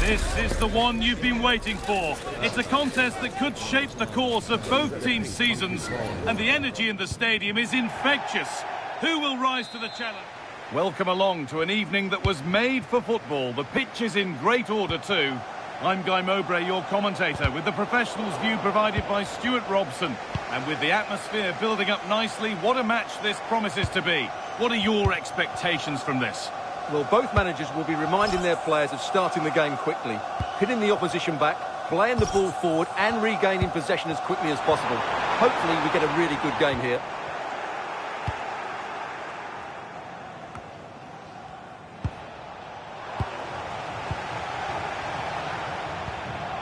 This is the one you've been waiting for. It's a contest that could shape the course of both teams' seasons, and the energy in the stadium is infectious. Who will rise to the challenge? Welcome along to an evening that was made for football. The pitch is in great order too. I'm Guy Mowbray, your commentator, with the professionals' view provided by Stuart Robson. And with the atmosphere building up nicely, what a match this promises to be. What are your expectations from this? Well, both managers will be reminding their players of starting the game quickly, hitting the opposition back, playing the ball forward and regaining possession as quickly as possible. Hopefully we get a really good game here.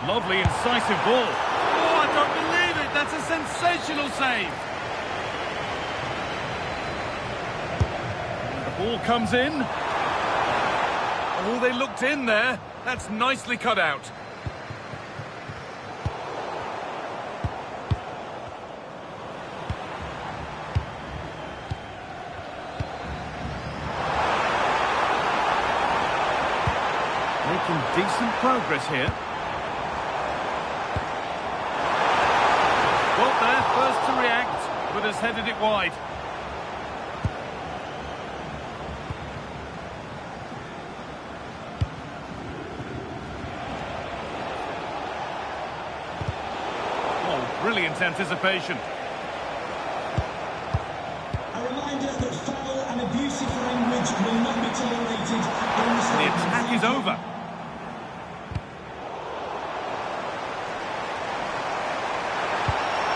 Lovely, incisive ball. Oh, I don't believe it. That's a sensational save. And the ball comes in. Oh, they looked in there. That's nicely cut out. Making decent progress here. Got there, first to react, but has headed it wide. Oh, brilliant anticipation. A reminder that foul and abusive language will not be tolerated in the The attack is over.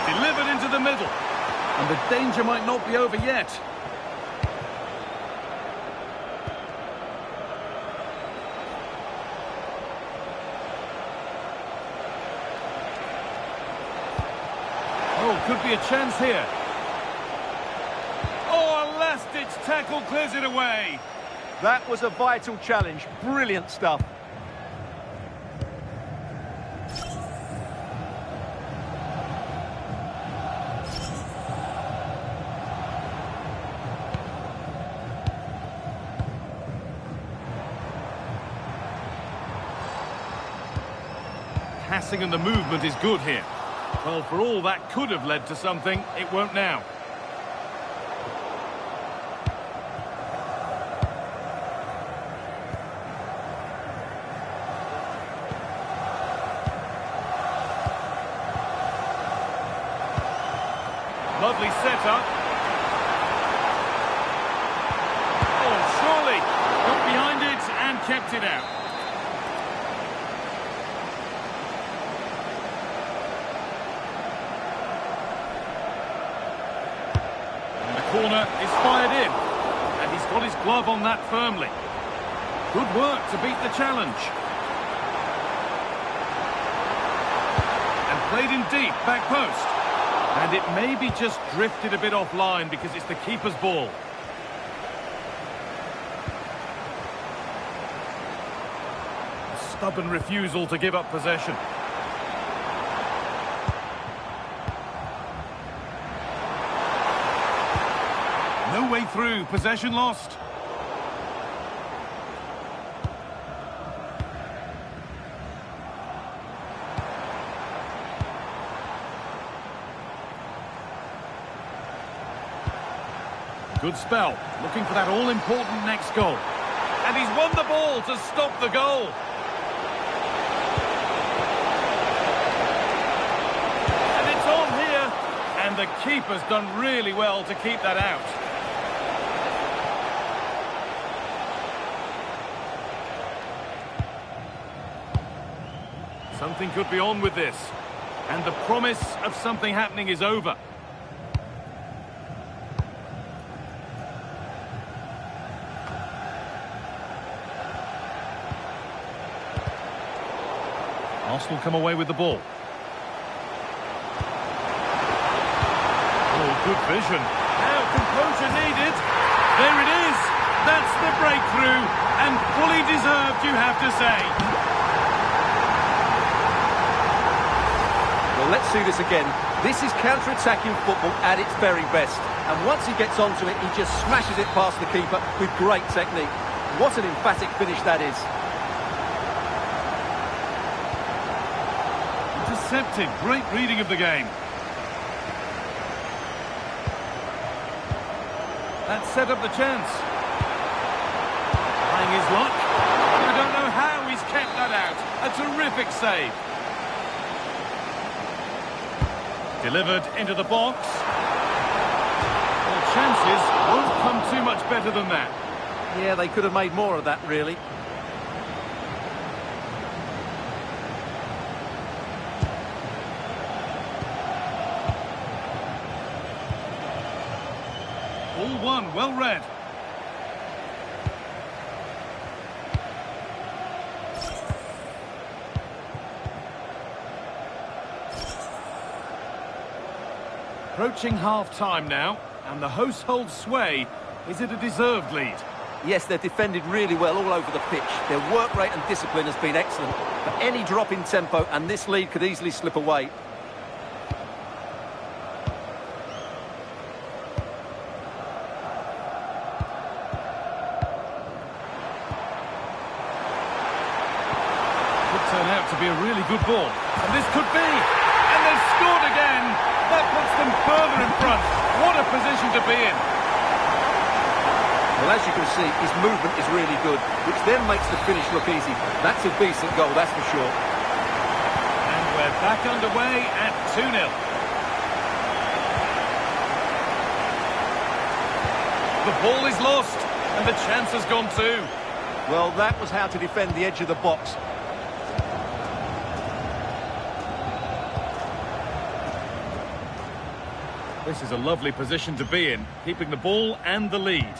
Delivered into the middle. And the danger might not be over yet. Oh, could be a chance here. Oh, a last-ditch tackle clears it away. That was a vital challenge. Brilliant stuff. Passing and the movement is good here. Well, for all that could have led to something, it won't now. Lovely setup. Oh, surely. Got behind it and kept it out. Corner is fired in, and he's got his glove on that firmly. Good work to beat the challenge. And played in deep, back post. And it maybe just drifted a bit offline because it's the keeper's ball. A stubborn refusal to give up possession. No way through, possession lost. Good spell, looking for that all-important next goal. And he's won the ball to stop the goal. And it's on here, and the keeper's done really well to keep that out. Something could be on with this, and the promise of something happening is over. Arsenal come away with the ball. Oh, good vision. Now composure needed. There it is. That's the breakthrough, and fully deserved, you have to say. Well, let's see this again. This is counter-attacking football at its very best. And once he gets onto it, he just smashes it past the keeper with great technique. What an emphatic finish that is. Intercepted. Great reading of the game. That set up the chance. Trying his luck. I don't know how he's kept that out. A terrific save. Delivered into the box. Well, chances won't come too much better than that. Yeah, they could have made more of that, really. All one, well read. Approaching half-time now, and the hosts hold sway. Is it a deserved lead? Yes, they're defended really well all over the pitch. Their work rate and discipline has been excellent. But any drop in tempo and this lead could easily slip away. Could turn out to be a really good ball. And this could be. And they've scored again. That puts them further in front. What a position to be in. Well, as you can see, his movement is really good, which then makes the finish look easy. That's a decent goal, that's for sure. And we're back underway at 2-0. The ball is lost, and the chance has gone too. Well, that was how to defend the edge of the box. This is a lovely position to be in, keeping the ball and the lead.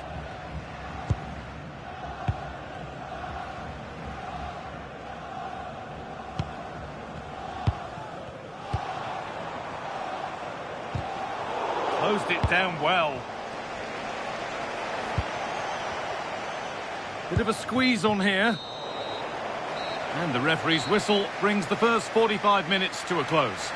Closed it down well. Bit of a squeeze on here. And the referee's whistle brings the first 45 minutes to a close.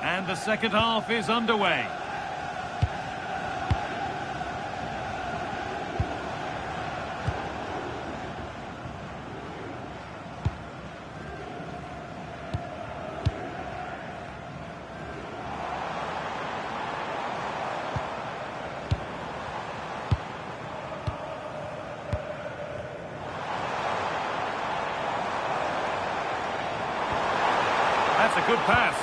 And the second half is underway. That's a good pass.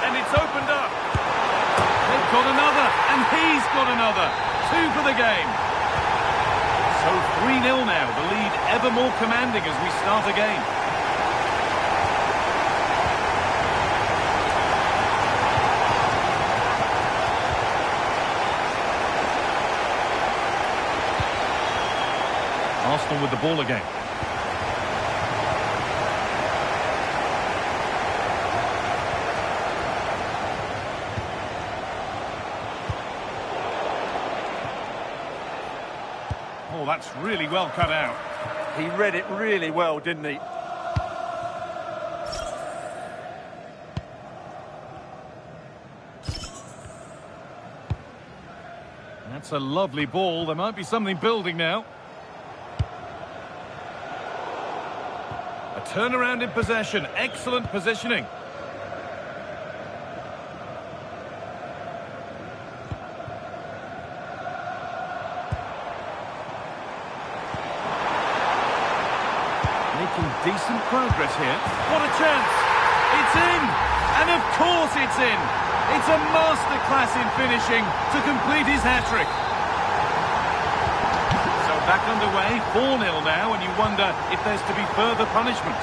And it's opened up. They've got another, and he's got another. 2 for the game. So 3-0 now, the lead ever more commanding as we start again. Arsenal with the ball again. Oh, that's really well cut out. He read it really well, didn't he? That's a lovely ball. There might be something building now. A turnaround in possession. Excellent positioning. Making decent progress here. What a chance! It's in! And of course it's in! It's a masterclass in finishing to complete his hat-trick. So back underway, 4-0 now, and you wonder if there's to be further punishment.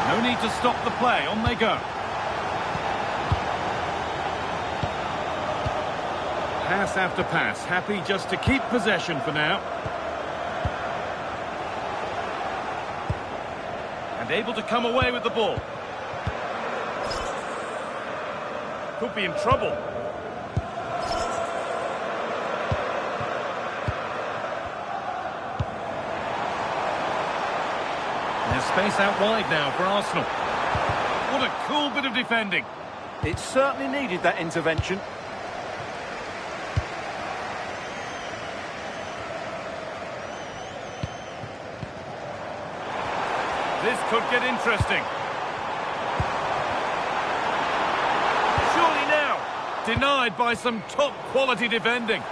No need to stop the play, on they go. Pass after pass, happy just to keep possession for now. And able to come away with the ball. Could be in trouble. There's space out wide now for Arsenal. What a cool bit of defending. It certainly needed that intervention. This could get interesting. Surely now. Denied by some top quality defending.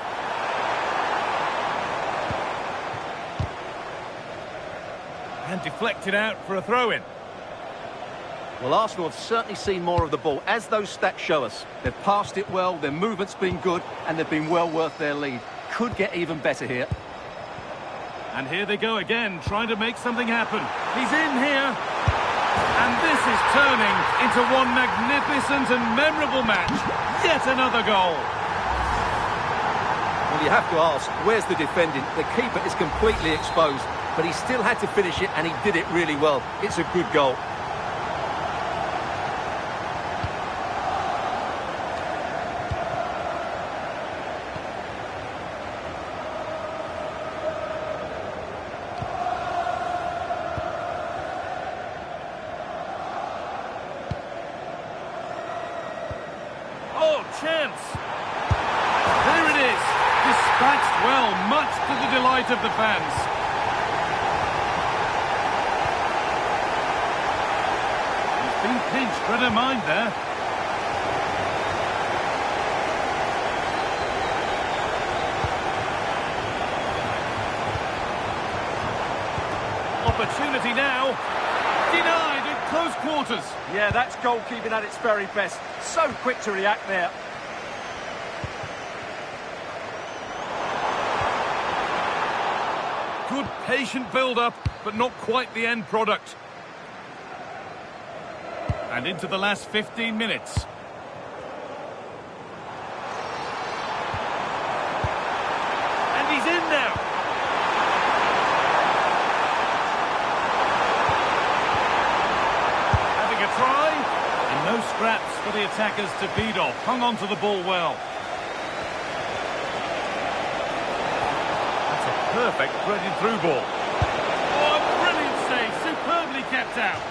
And deflected out for a throw-in. Well, Arsenal have certainly seen more of the ball, as those stats show us. They've passed it well, their movement's been good, and they've been well worth their lead. Could get even better here. And here they go again, trying to make something happen. He's in here. And this is turning into one magnificent and memorable match. Yet another goal. Well, you have to ask, where's the defending? The keeper is completely exposed, but he still had to finish it, and he did it really well. It's a good goal. Chance. There it is. Dispatched well, much to the delight of the fans. He's been pinched, but don't mind there. Opportunity now. Denied at close quarters. Yeah, that's goalkeeping at its very best. So quick to react there. Good patient build-up, but not quite the end product. And into the last 15 minutes. And he's in now. Having a try. And no scraps for the attackers to feed off. Hung on to the ball well. Perfect threaded through ball. Oh, a brilliant save, superbly kept out.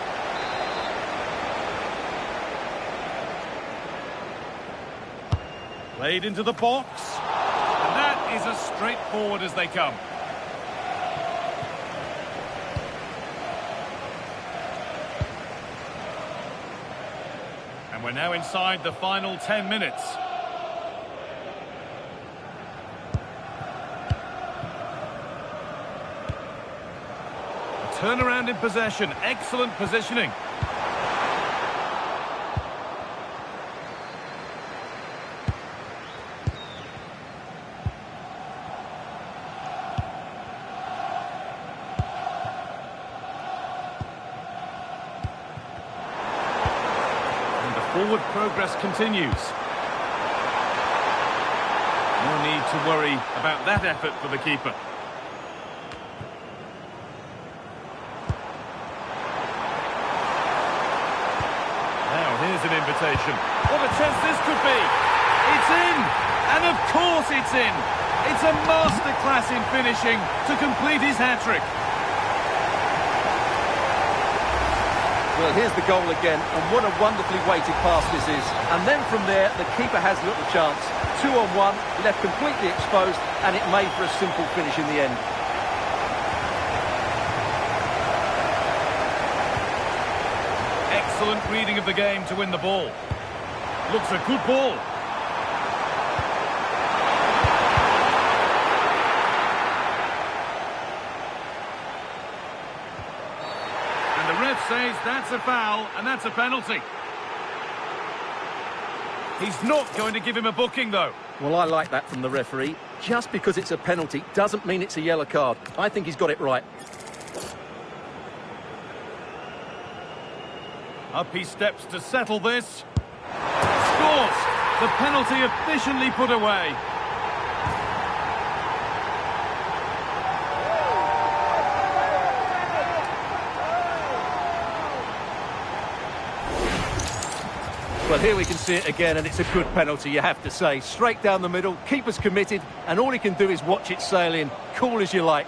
Played into the box. And that is as straightforward as they come. And we're now inside the final 10 minutes. Turnaround in possession, excellent positioning. And the forward progress continues. No need to worry about that effort for the keeper. Here's an invitation. What a chance this could be. It's in. And of course it's in. It's a masterclass in finishing to complete his hat-trick. Well, here's the goal again, and what a wonderfully weighted pass this is. And then from there, the keeper has little chance. 2-on-1, left completely exposed, and it made for a simple finish in the end. Excellent reading of the game to win the ball. Looks a good ball. And the ref says that's a foul and that's a penalty. He's not going to give him a booking though. Well, I like that from the referee. Just because it's a penalty doesn't mean it's a yellow card. I think he's got it right. Up he steps to settle this. Scores! The penalty efficiently put away. Well, here we can see it again, and it's a good penalty, you have to say. Straight down the middle, keeper's committed, and all he can do is watch it sail in. Cool as you like.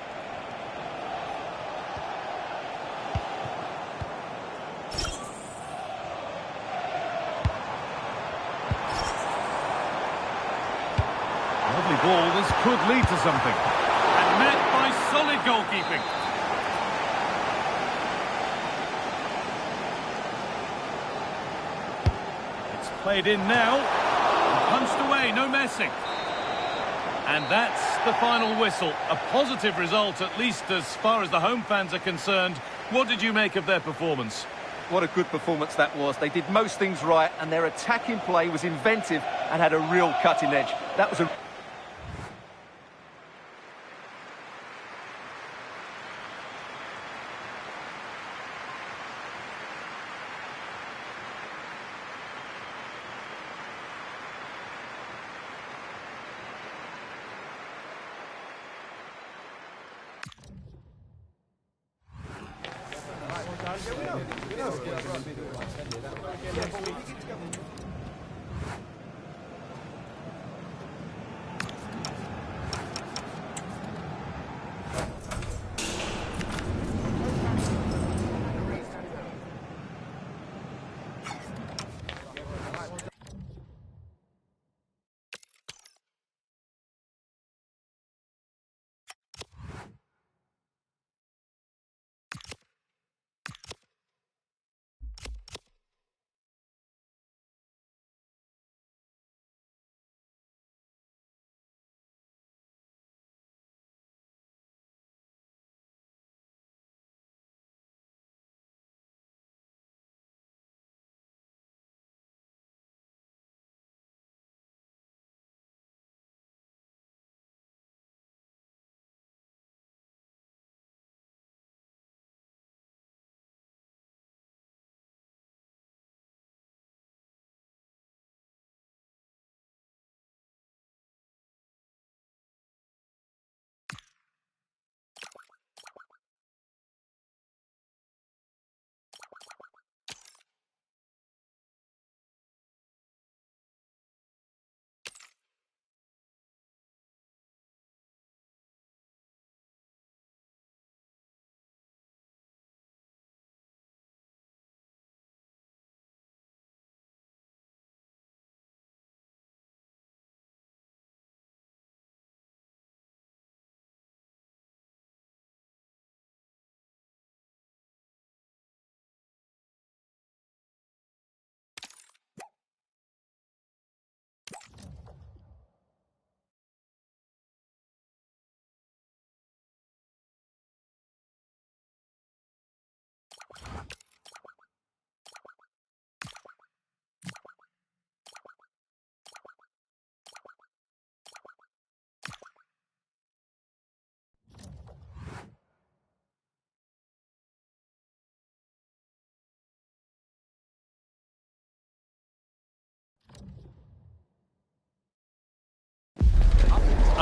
Lovely ball, this could lead to something. And met by solid goalkeeping. It's played in now. And punched away, no messing. And that's the final whistle. A positive result, at least as far as the home fans are concerned. What did you make of their performance? what a good performance that was. They did most things right, and their attacking play was inventive and had a real cutting edge. That was a...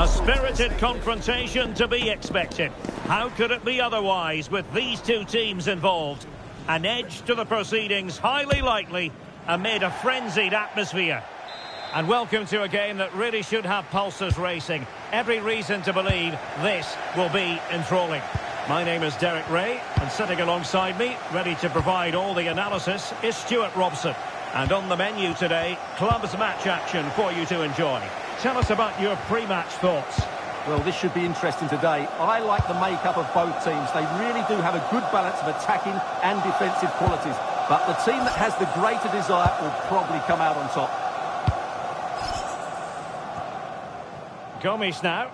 A spirited confrontation to be expected. How could it be otherwise with these two teams involved? An edge to the proceedings, highly likely, amid a frenzied atmosphere. And welcome to a game that really should have pulses racing. Every reason to believe this will be enthralling. My name is Derek Ray, and sitting alongside me, ready to provide all the analysis, is Stuart Robson. And on the menu today, clubs match action for you to enjoy. Tell us about your pre-match thoughts. Well, this should be interesting today. I like the makeup of both teams. They really do have a good balance of attacking and defensive qualities. But the team that has the greater desire will probably come out on top. Gomes now.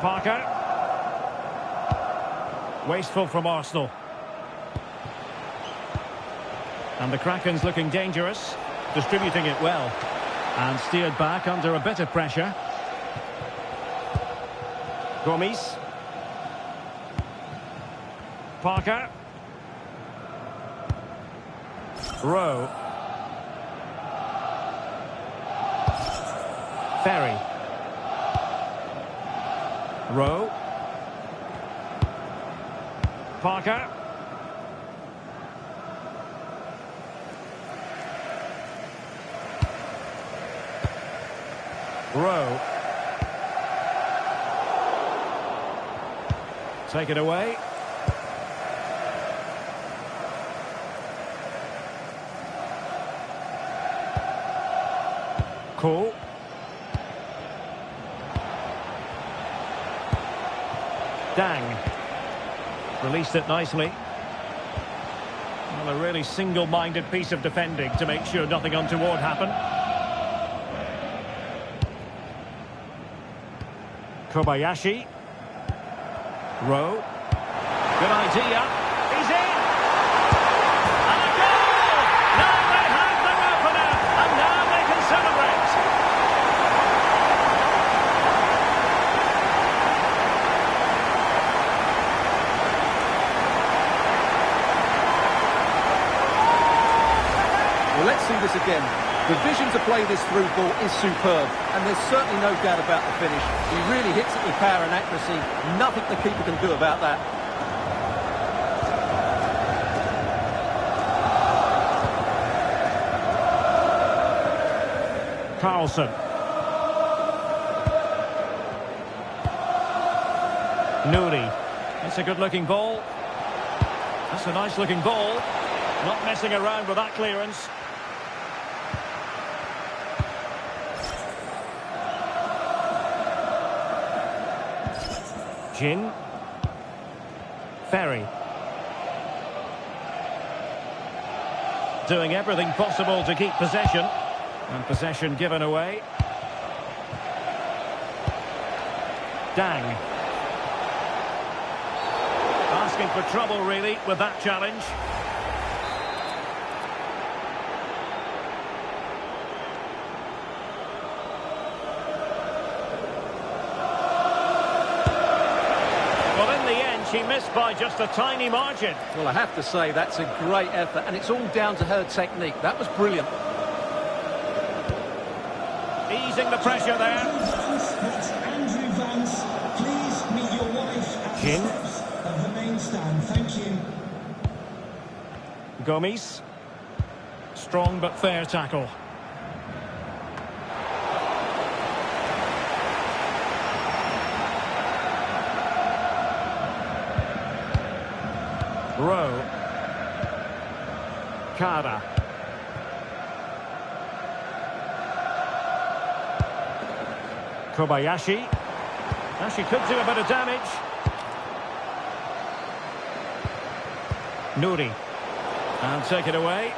Parker. Wasteful from Arsenal. And the Kraken's looking dangerous, distributing it well. And steered back under a bit of pressure. Gomes. Parker. Rowe. Ferry. Rowe. Parker. Rowe. Take it away. Cool. Dang. Released it nicely. Well, a really single-minded piece of defending to make sure nothing untoward happened. Kobayashi. Rowe. Good idea. He's in! And a goal! Now they have their opener, and now they can celebrate. Well, let's see this again. The vision to play this through ball is superb, and there's certainly no doubt about the finish. He really hits it with power and accuracy. Nothing the keeper can do about that. Carlson. Nouri. That's a good-looking ball. That's a nice-looking ball. Not messing around with that clearance. Jin. Ferry. Doing everything possible to keep possession. And possession given away. Dang. Asking for trouble, really, with that challenge. Well, in the end, she missed by just a tiny margin. Well, I have to say, that's a great effort, and it's all down to her technique. That was brilliant. Easing the pressure there. That's Andrew Vance. Please meet your wife at the Jin. steps of the main stand. Thank you. Gomes. Strong but fair tackle. Rowe. Kara. Kobayashi. Now she could do a bit of damage. Nouri. And take it away.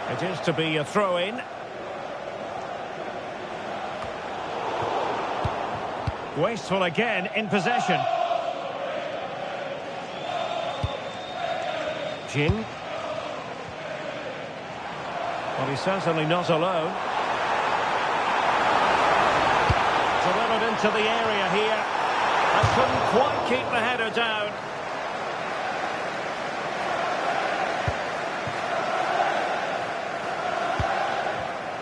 It is to be a throw-in. Wasteful again in possession. Jin. Well, he's certainly not alone. Delivered into the area here. And couldn't quite keep the header down.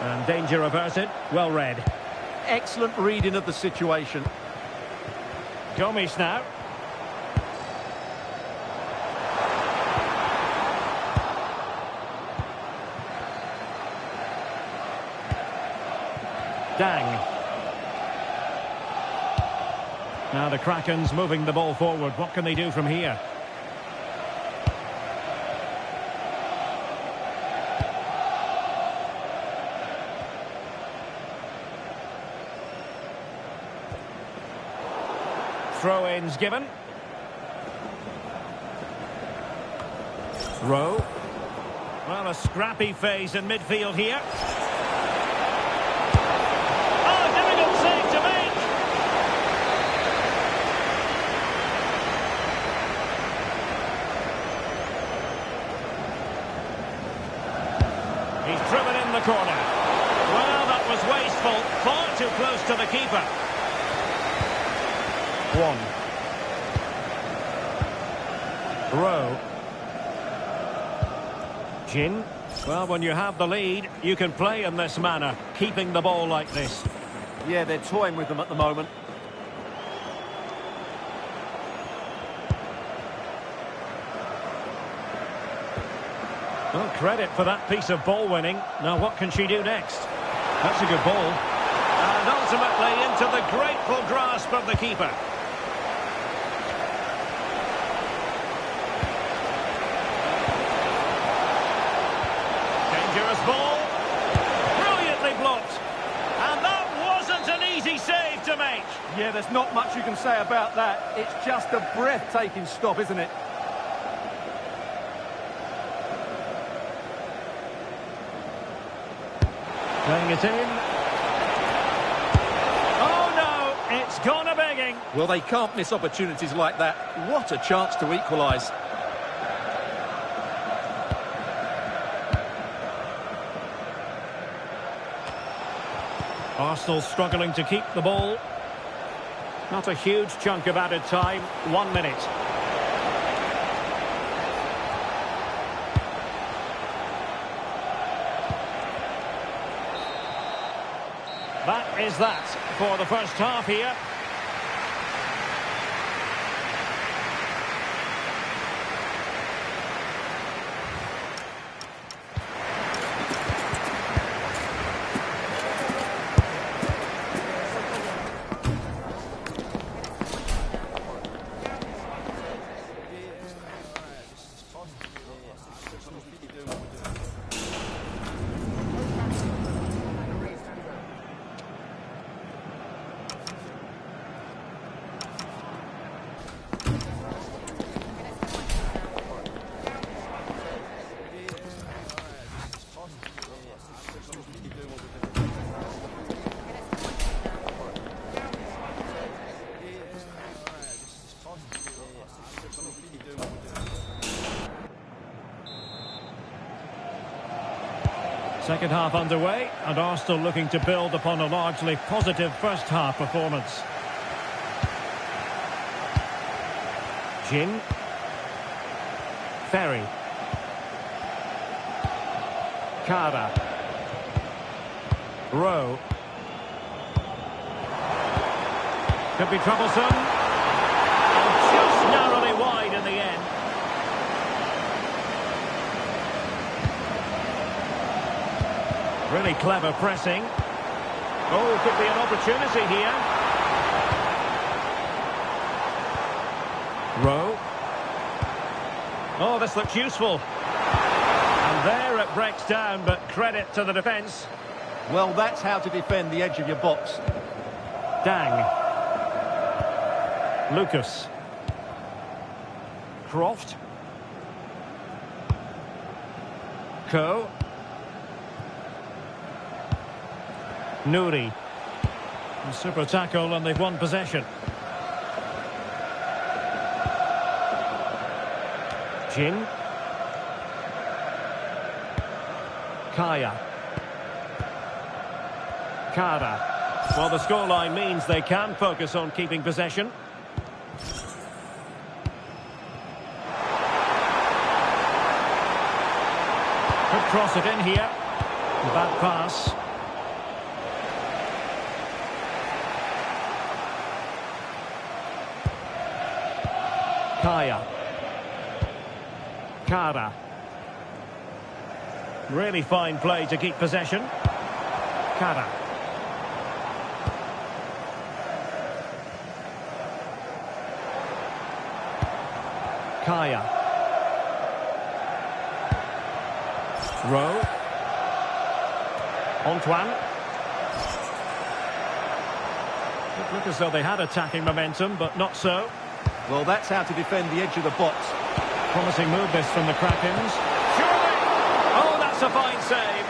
And danger averted. Well read. Excellent reading of the situation. Gomes now. Dang. Now the Kraken's moving the ball forward. What can they do from here? Throw-ins given. Rowe. Well, a scrappy phase in midfield here. Oh, difficult save to make. He's driven in the corner. Well, that was wasteful. Far too close to the keeper. One. Rowe. Jin. Well, when you have the lead, you can play in this manner, keeping the ball like this. Yeah, they're toying with them at the moment. Well, credit for that piece of ball winning. Now, what can she do next? That's a good ball. And ultimately into the grateful grasp of the keeper. Dangerous ball. Brilliantly blocked. And that wasn't an easy save to make. Yeah, there's not much you can say about that. It's just a breathtaking stop, isn't it? Playing it in. It's gone a-begging. Well, they can't miss opportunities like that. What a chance to equalise. Arsenal struggling to keep the ball. Not a huge chunk of added time. 1 minute. That is that for the first half here. Second half underway, and Arsenal looking to build upon a largely positive first half performance. Jin. Ferry. Kara. Rowe. Could be troublesome. And just narrowly wide in the end. Really clever pressing. Oh, could be an opportunity here. Rowe. Oh, this looks useful. And there it breaks down, but credit to the defence. Well, that's how to defend the edge of your box. Dang. Lucas. Croft. Coe. Nouri. Super tackle, and they've won possession. Jin. Kaya. Kara. Well, the scoreline means they can focus on keeping possession. Could cross it in here. Bad pass. Kaya. Kara. Really fine play to keep possession. Kara. Kaya. Rowe. Antoine. It looked as though they had attacking momentum, but not so. Well, that's how to defend the edge of the box. Promising move this from the Krakens. Surely! Oh, that's a fine save.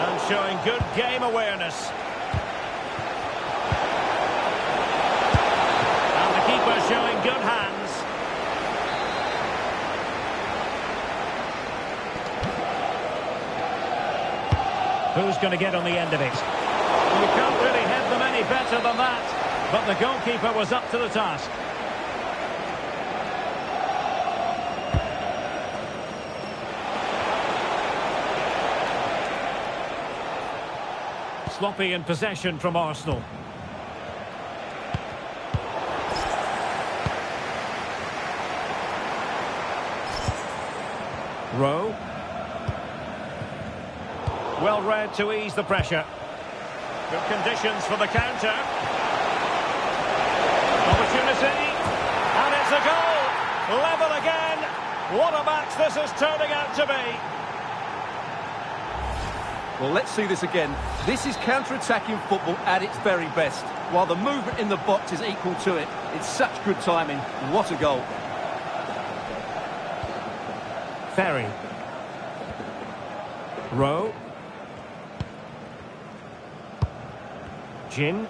And showing good game awareness. And the keeper showing good hands. Who's going to get on the end of it? You can't really head them any better than that. But the goalkeeper was up to the task. Sloppy in possession from Arsenal. Rowe. Well read to ease the pressure. Good conditions for the counter. Opportunity. And it's a goal. Level again. What a match this is turning out to be. Well, let's see this again. This is counter-attacking football at its very best. While the movement in the box is equal to it. It's such good timing. What a goal. Ferry. Rowe. Jin.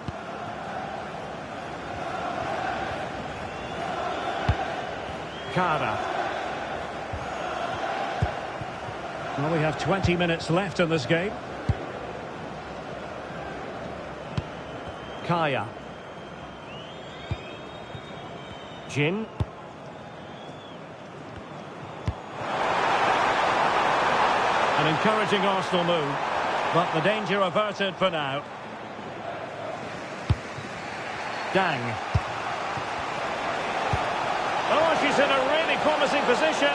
Kara. Well, we have 20 minutes left in this game. Kaya. Jin. An encouraging Arsenal move, but the danger averted for now. Dang. Oh, she's in a really promising position.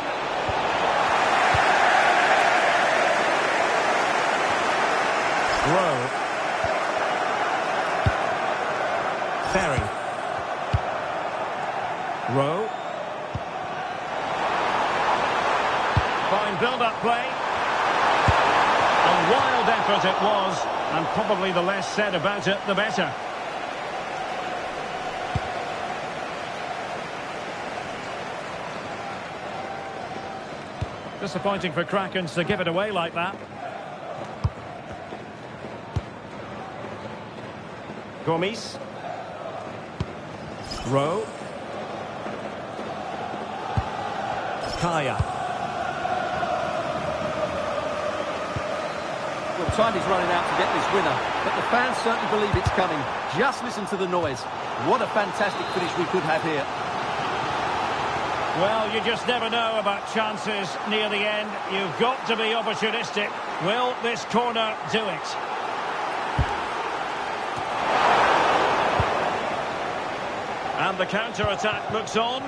Rowe. Ferry. Rowe. Fine build-up play. A wild effort it was, and probably the less said about it, the better. Disappointing for Krakens to give it away like that. Gomis. Rowe. Kaya. Well, time is running out to get this winner, but the fans certainly believe it's coming. Just listen to the noise. What a fantastic finish we could have here. Well, you just never know about chances near the end. You've got to be opportunistic. Will this corner do it? And the counter-attack looks on.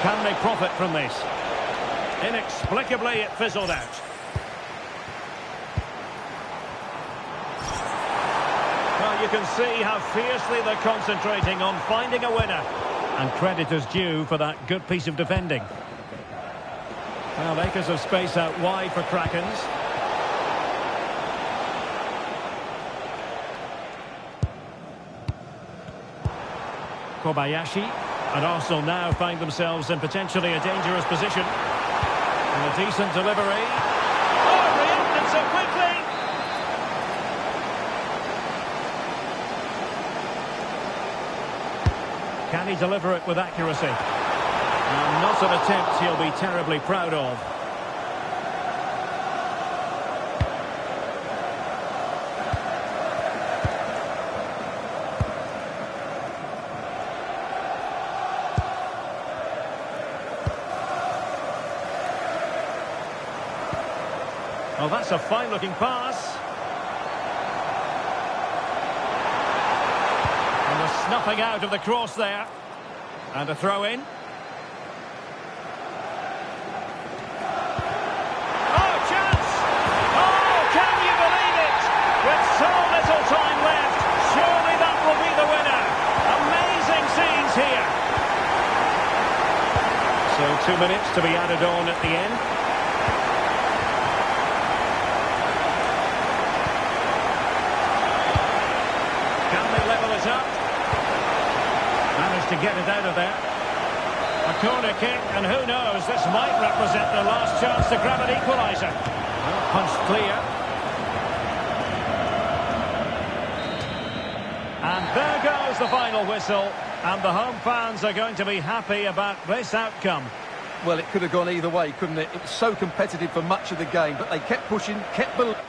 Can they profit from this? Inexplicably, it fizzled out. Well, you can see how fiercely they're concentrating on finding a winner. And credit is due for that good piece of defending. Well, acres of space out wide for Krakens. Kobayashi. And Arsenal now find themselves in potentially a dangerous position. And a decent delivery. Oh, reacted so quickly! Can he deliver it with accuracy? And not an attempt he'll be terribly proud of. Oh, that's a fine-looking pass. And the snuffing out of the cross there. And a throw-in. Oh, chance! Oh, can you believe it? With so little time left, surely that will be the winner. Amazing scenes here. So 2 minutes to be added on at the end. Up. Managed to get it out of there. A corner kick, and who knows, this might represent their last chance to grab an equaliser. Well, punched clear. And there goes the final whistle, and the home fans are going to be happy about this outcome. Well, it could have gone either way, couldn't it? It was so competitive for much of the game, but they kept pushing, kept believing.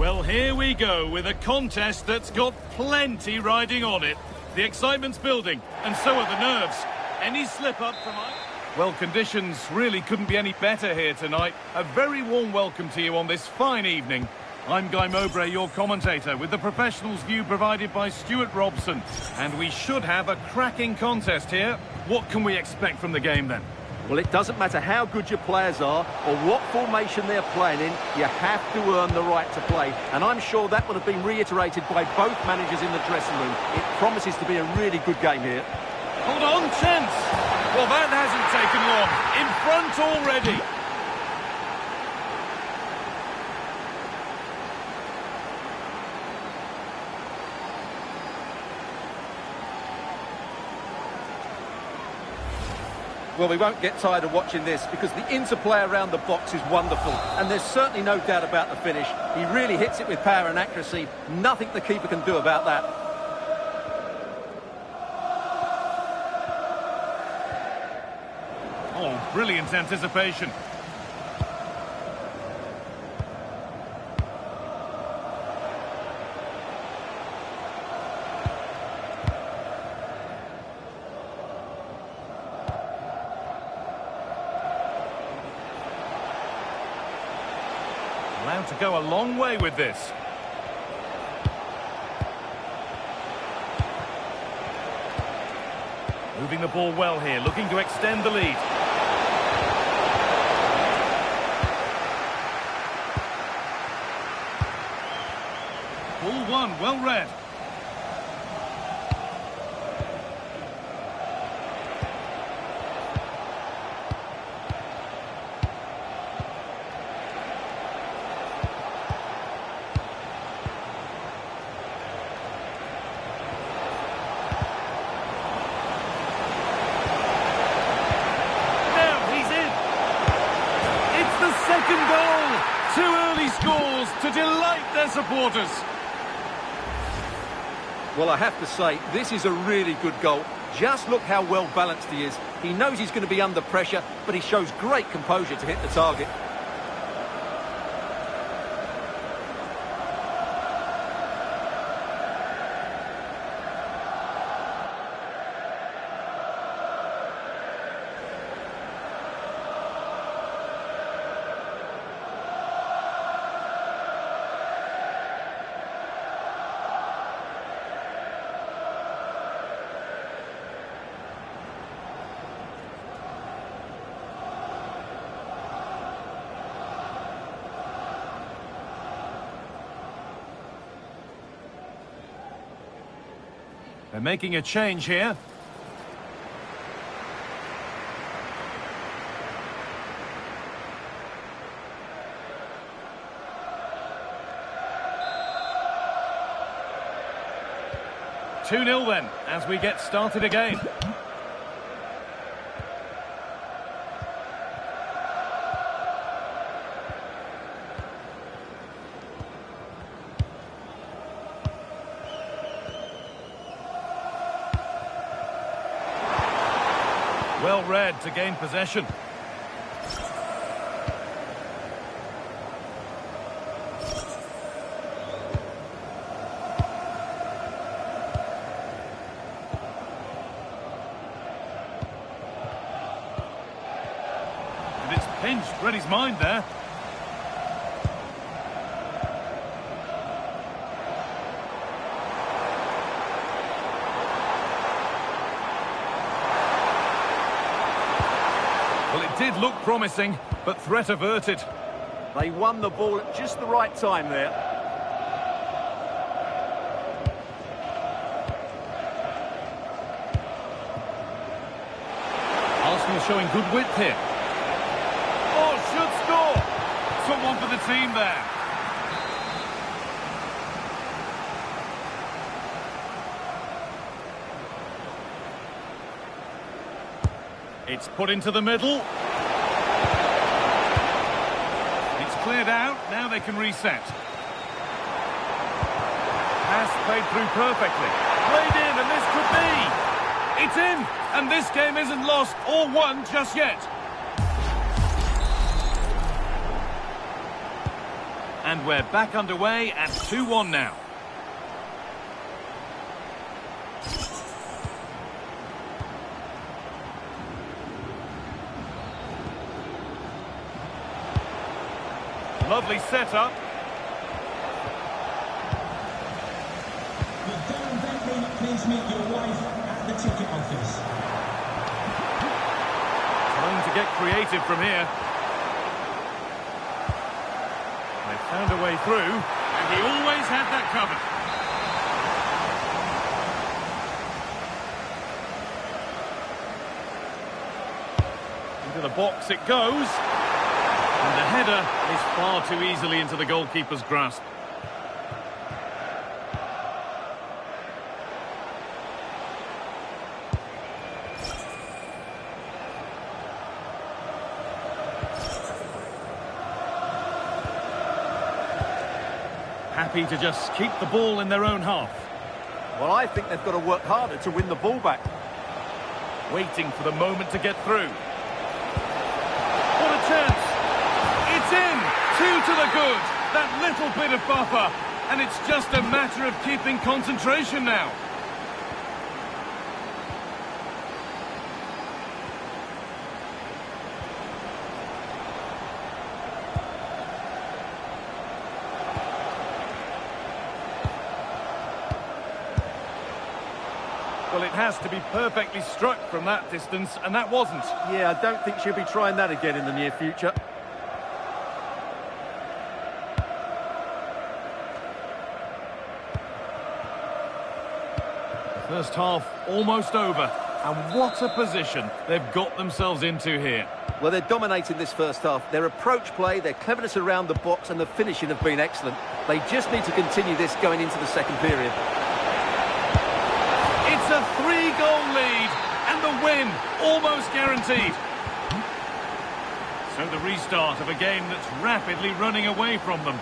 Well, here we go with a contest that's got plenty riding on it. The excitement's building, and so are the nerves. Any slip-up from... Well, conditions really couldn't be any better here tonight. A very warm welcome to you on this fine evening. I'm Guy Mowbray, your commentator, with the professionals' view provided by Stuart Robson. And we should have a cracking contest here. What can we expect from the game, then? Well, it doesn't matter how good your players are or what formation they're playing in, you have to earn the right to play. And I'm sure that would have been reiterated by both managers in the dressing room. It promises to be a really good game here. Hold on, chance! Well, that hasn't taken long. In front already. Well, we won't get tired of watching this because the interplay around the box is wonderful. And there's certainly no doubt about the finish. He really hits it with power and accuracy. Nothing the keeper can do about that. Oh, brilliant anticipation. Allowed to go a long way with this. Moving the ball well here, looking to extend the lead. Ball one, well read. Second goal! 2 early scores to delight their supporters. Well, I have to say, this is a really good goal. Just look how well balanced he is. He knows he's going to be under pressure, but he shows great composure to hit the target. They're making a change here. Two 0 then, as we get started again. Well read to gain possession. And it's pinched, read his mind there. Well, it did look promising, but threat averted. They won the ball at just the right time there. Arsenal showing good width here. Oh, should score! Someone for the team there. It's put into the middle. It's cleared out. Now they can reset. Pass played through perfectly. Played in, and this could be. It's in, and this game isn't lost or won just yet. And we're back underway at 2-1 now. Lovely setup. Please meet your wife at the ticket office. Trying to get creative from here. They found a way through, and he always had that covered. Into the box it goes. And the header is far too easily into the goalkeeper's grasp. Happy to just keep the ball in their own half. Well, I think they've got to work harder to win the ball back. Waiting for the moment to get through. What a chance! It's in! 2 to the good! That little bit of buffer. And it's just a matter of keeping concentration now. Well, it has to be perfectly struck from that distance, and that wasn't. Yeah, I don't think she'll be trying that again in the near future. First half almost over, and what a position they've got themselves into here. Well, they're dominating this first half. Their approach play, their cleverness around the box and the finishing have been excellent. They just need to continue this going into the second period. It's a 3-goal lead, and the win almost guaranteed. So the restart of a game that's rapidly running away from them.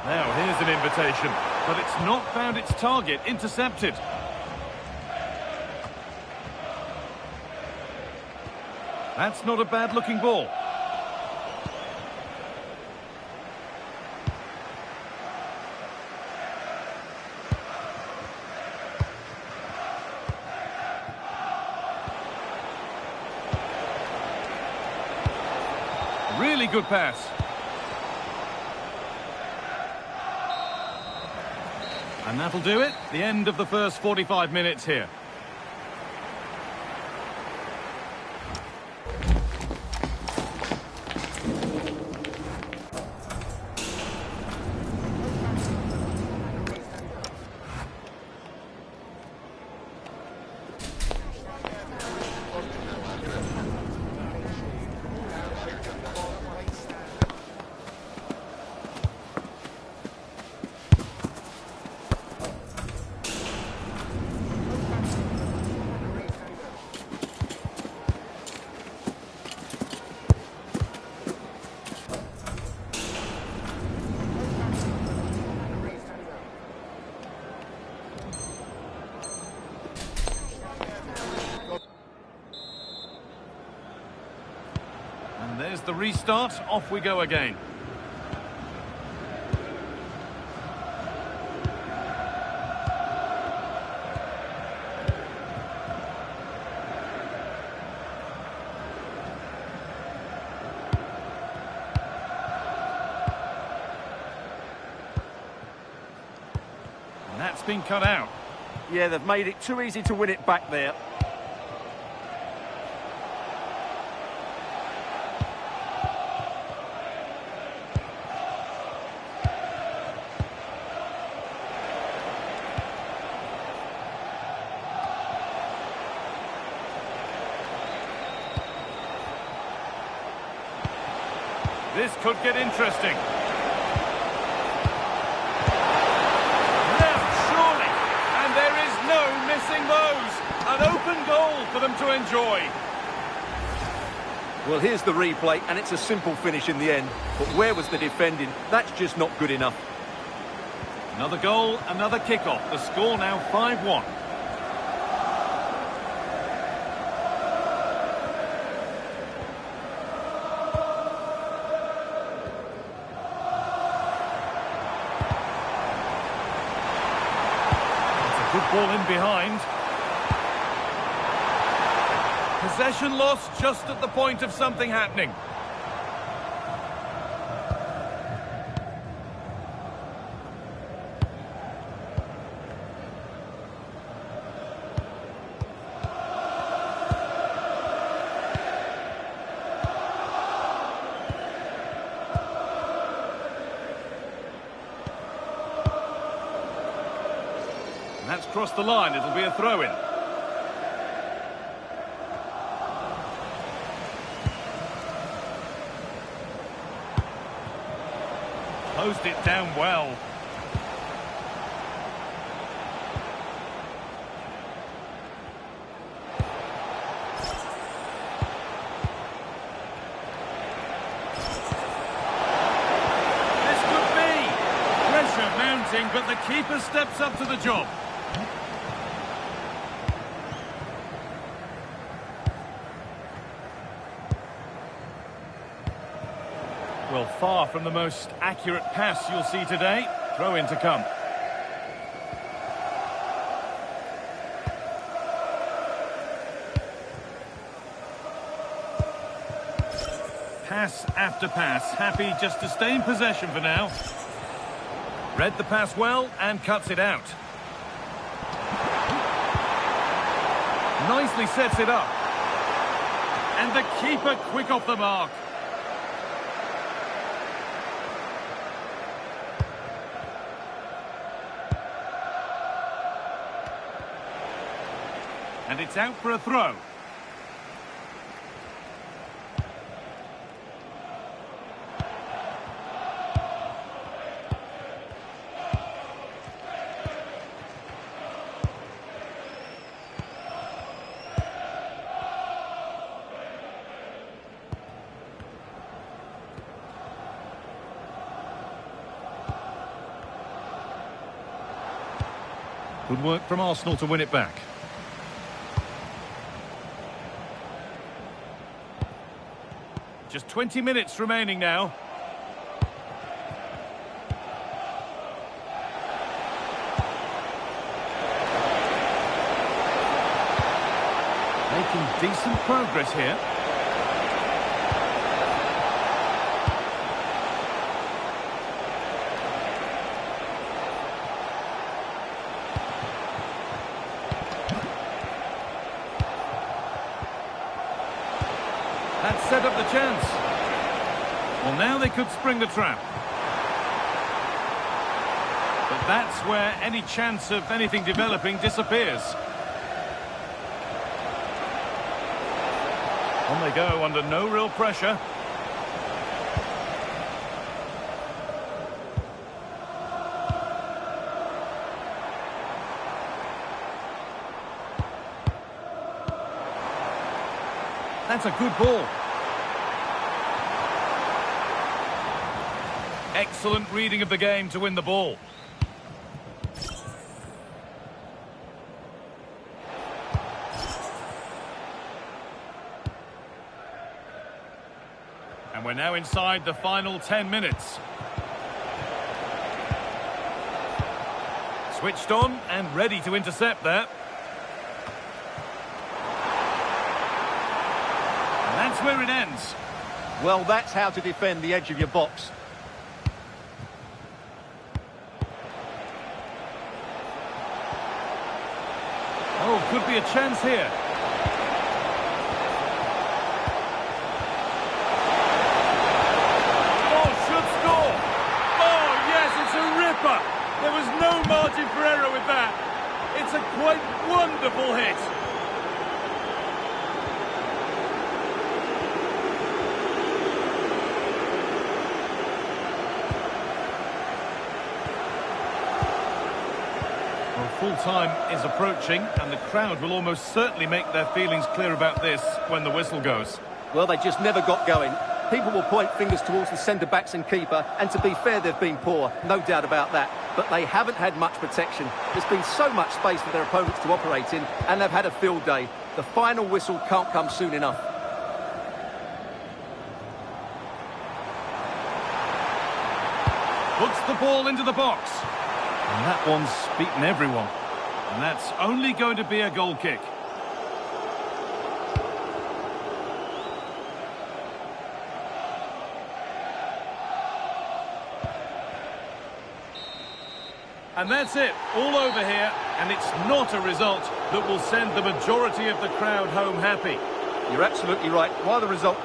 Now, here's an invitation, but it's not found its target, intercepted. That's not a bad-looking ball. Really good pass. And that'll do it. The end of the first 45 minutes here. And there's the restart. Off we go again. And that's been cut out. Yeah, they've made it too easy to win it back there. This could get interesting. No missing those. An open goal for them to enjoy. Well, here's the replay, and it's a simple finish in the end. But where was the defending? That's just not good enough. Another goal, another kick-off. The score now 5-1. Good ball in behind. Possession lost just at the point of something happening. That's crossed the line, it'll be a throw-in. Closed it down well. This could be. Pressure mounting, but the keeper steps up to the job. Well, far from the most accurate pass you'll see today. Throw in to come. Pass after pass. Happy just to stay in possession for now. Read the pass well and cuts it out. Nicely sets it up. And the keeper quick off the mark. And it's out for a throw. Good work from Arsenal to win it back. Just 20 minutes remaining now. Making decent progress here. That set up the chance. Well, now they could spring the trap. But that's where any chance of anything developing disappears. On they go under no real pressure. That's a good ball. Excellent reading of the game to win the ball. And we're now inside the final 10 minutes. Switched on and ready to intercept there. And that's where it ends. Well, that's how to defend the edge of your box. Oh, could be a chance here. Oh, should score. Oh, yes, it's a ripper. There was no margin for error with that. It's a quite wonderful hit. Well, full time is approaching, and the crowd will almost certainly make their feelings clear about this when the whistle goes. Well, they just never got going. People will point fingers towards the centre-backs and keeper, and to be fair, they've been poor, no doubt about that. But they haven't had much protection. There's been so much space for their opponents to operate in, and they've had a field day. The final whistle can't come soon enough. Puts the ball into the box. And that one's beaten everyone. And that's only going to be a goal kick. And that's it, all over here, and it's not a result that will send the majority of the crowd home happy. You're absolutely right. While the result...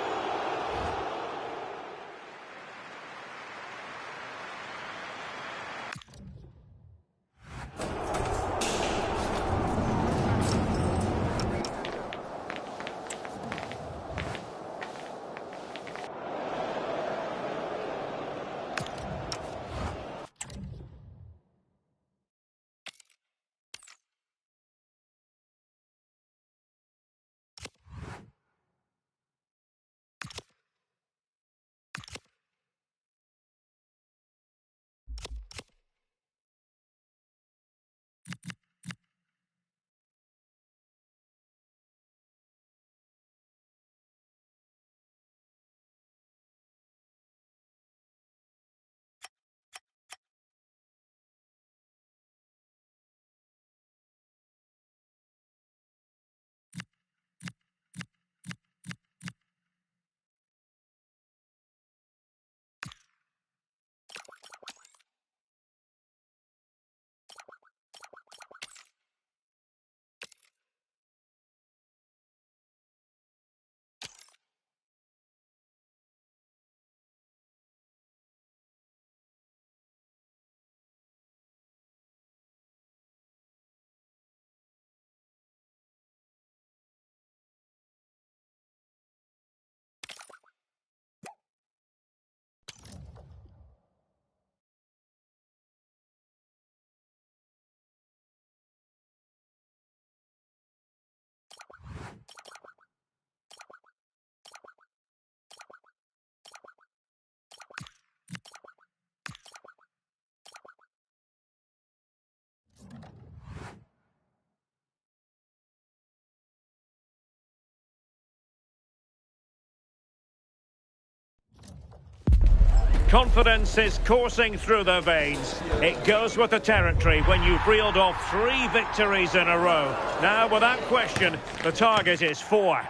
Confidence is coursing through their veins. It goes with the territory when you've reeled off 3 victories in a row. Now, without question, the target is 4.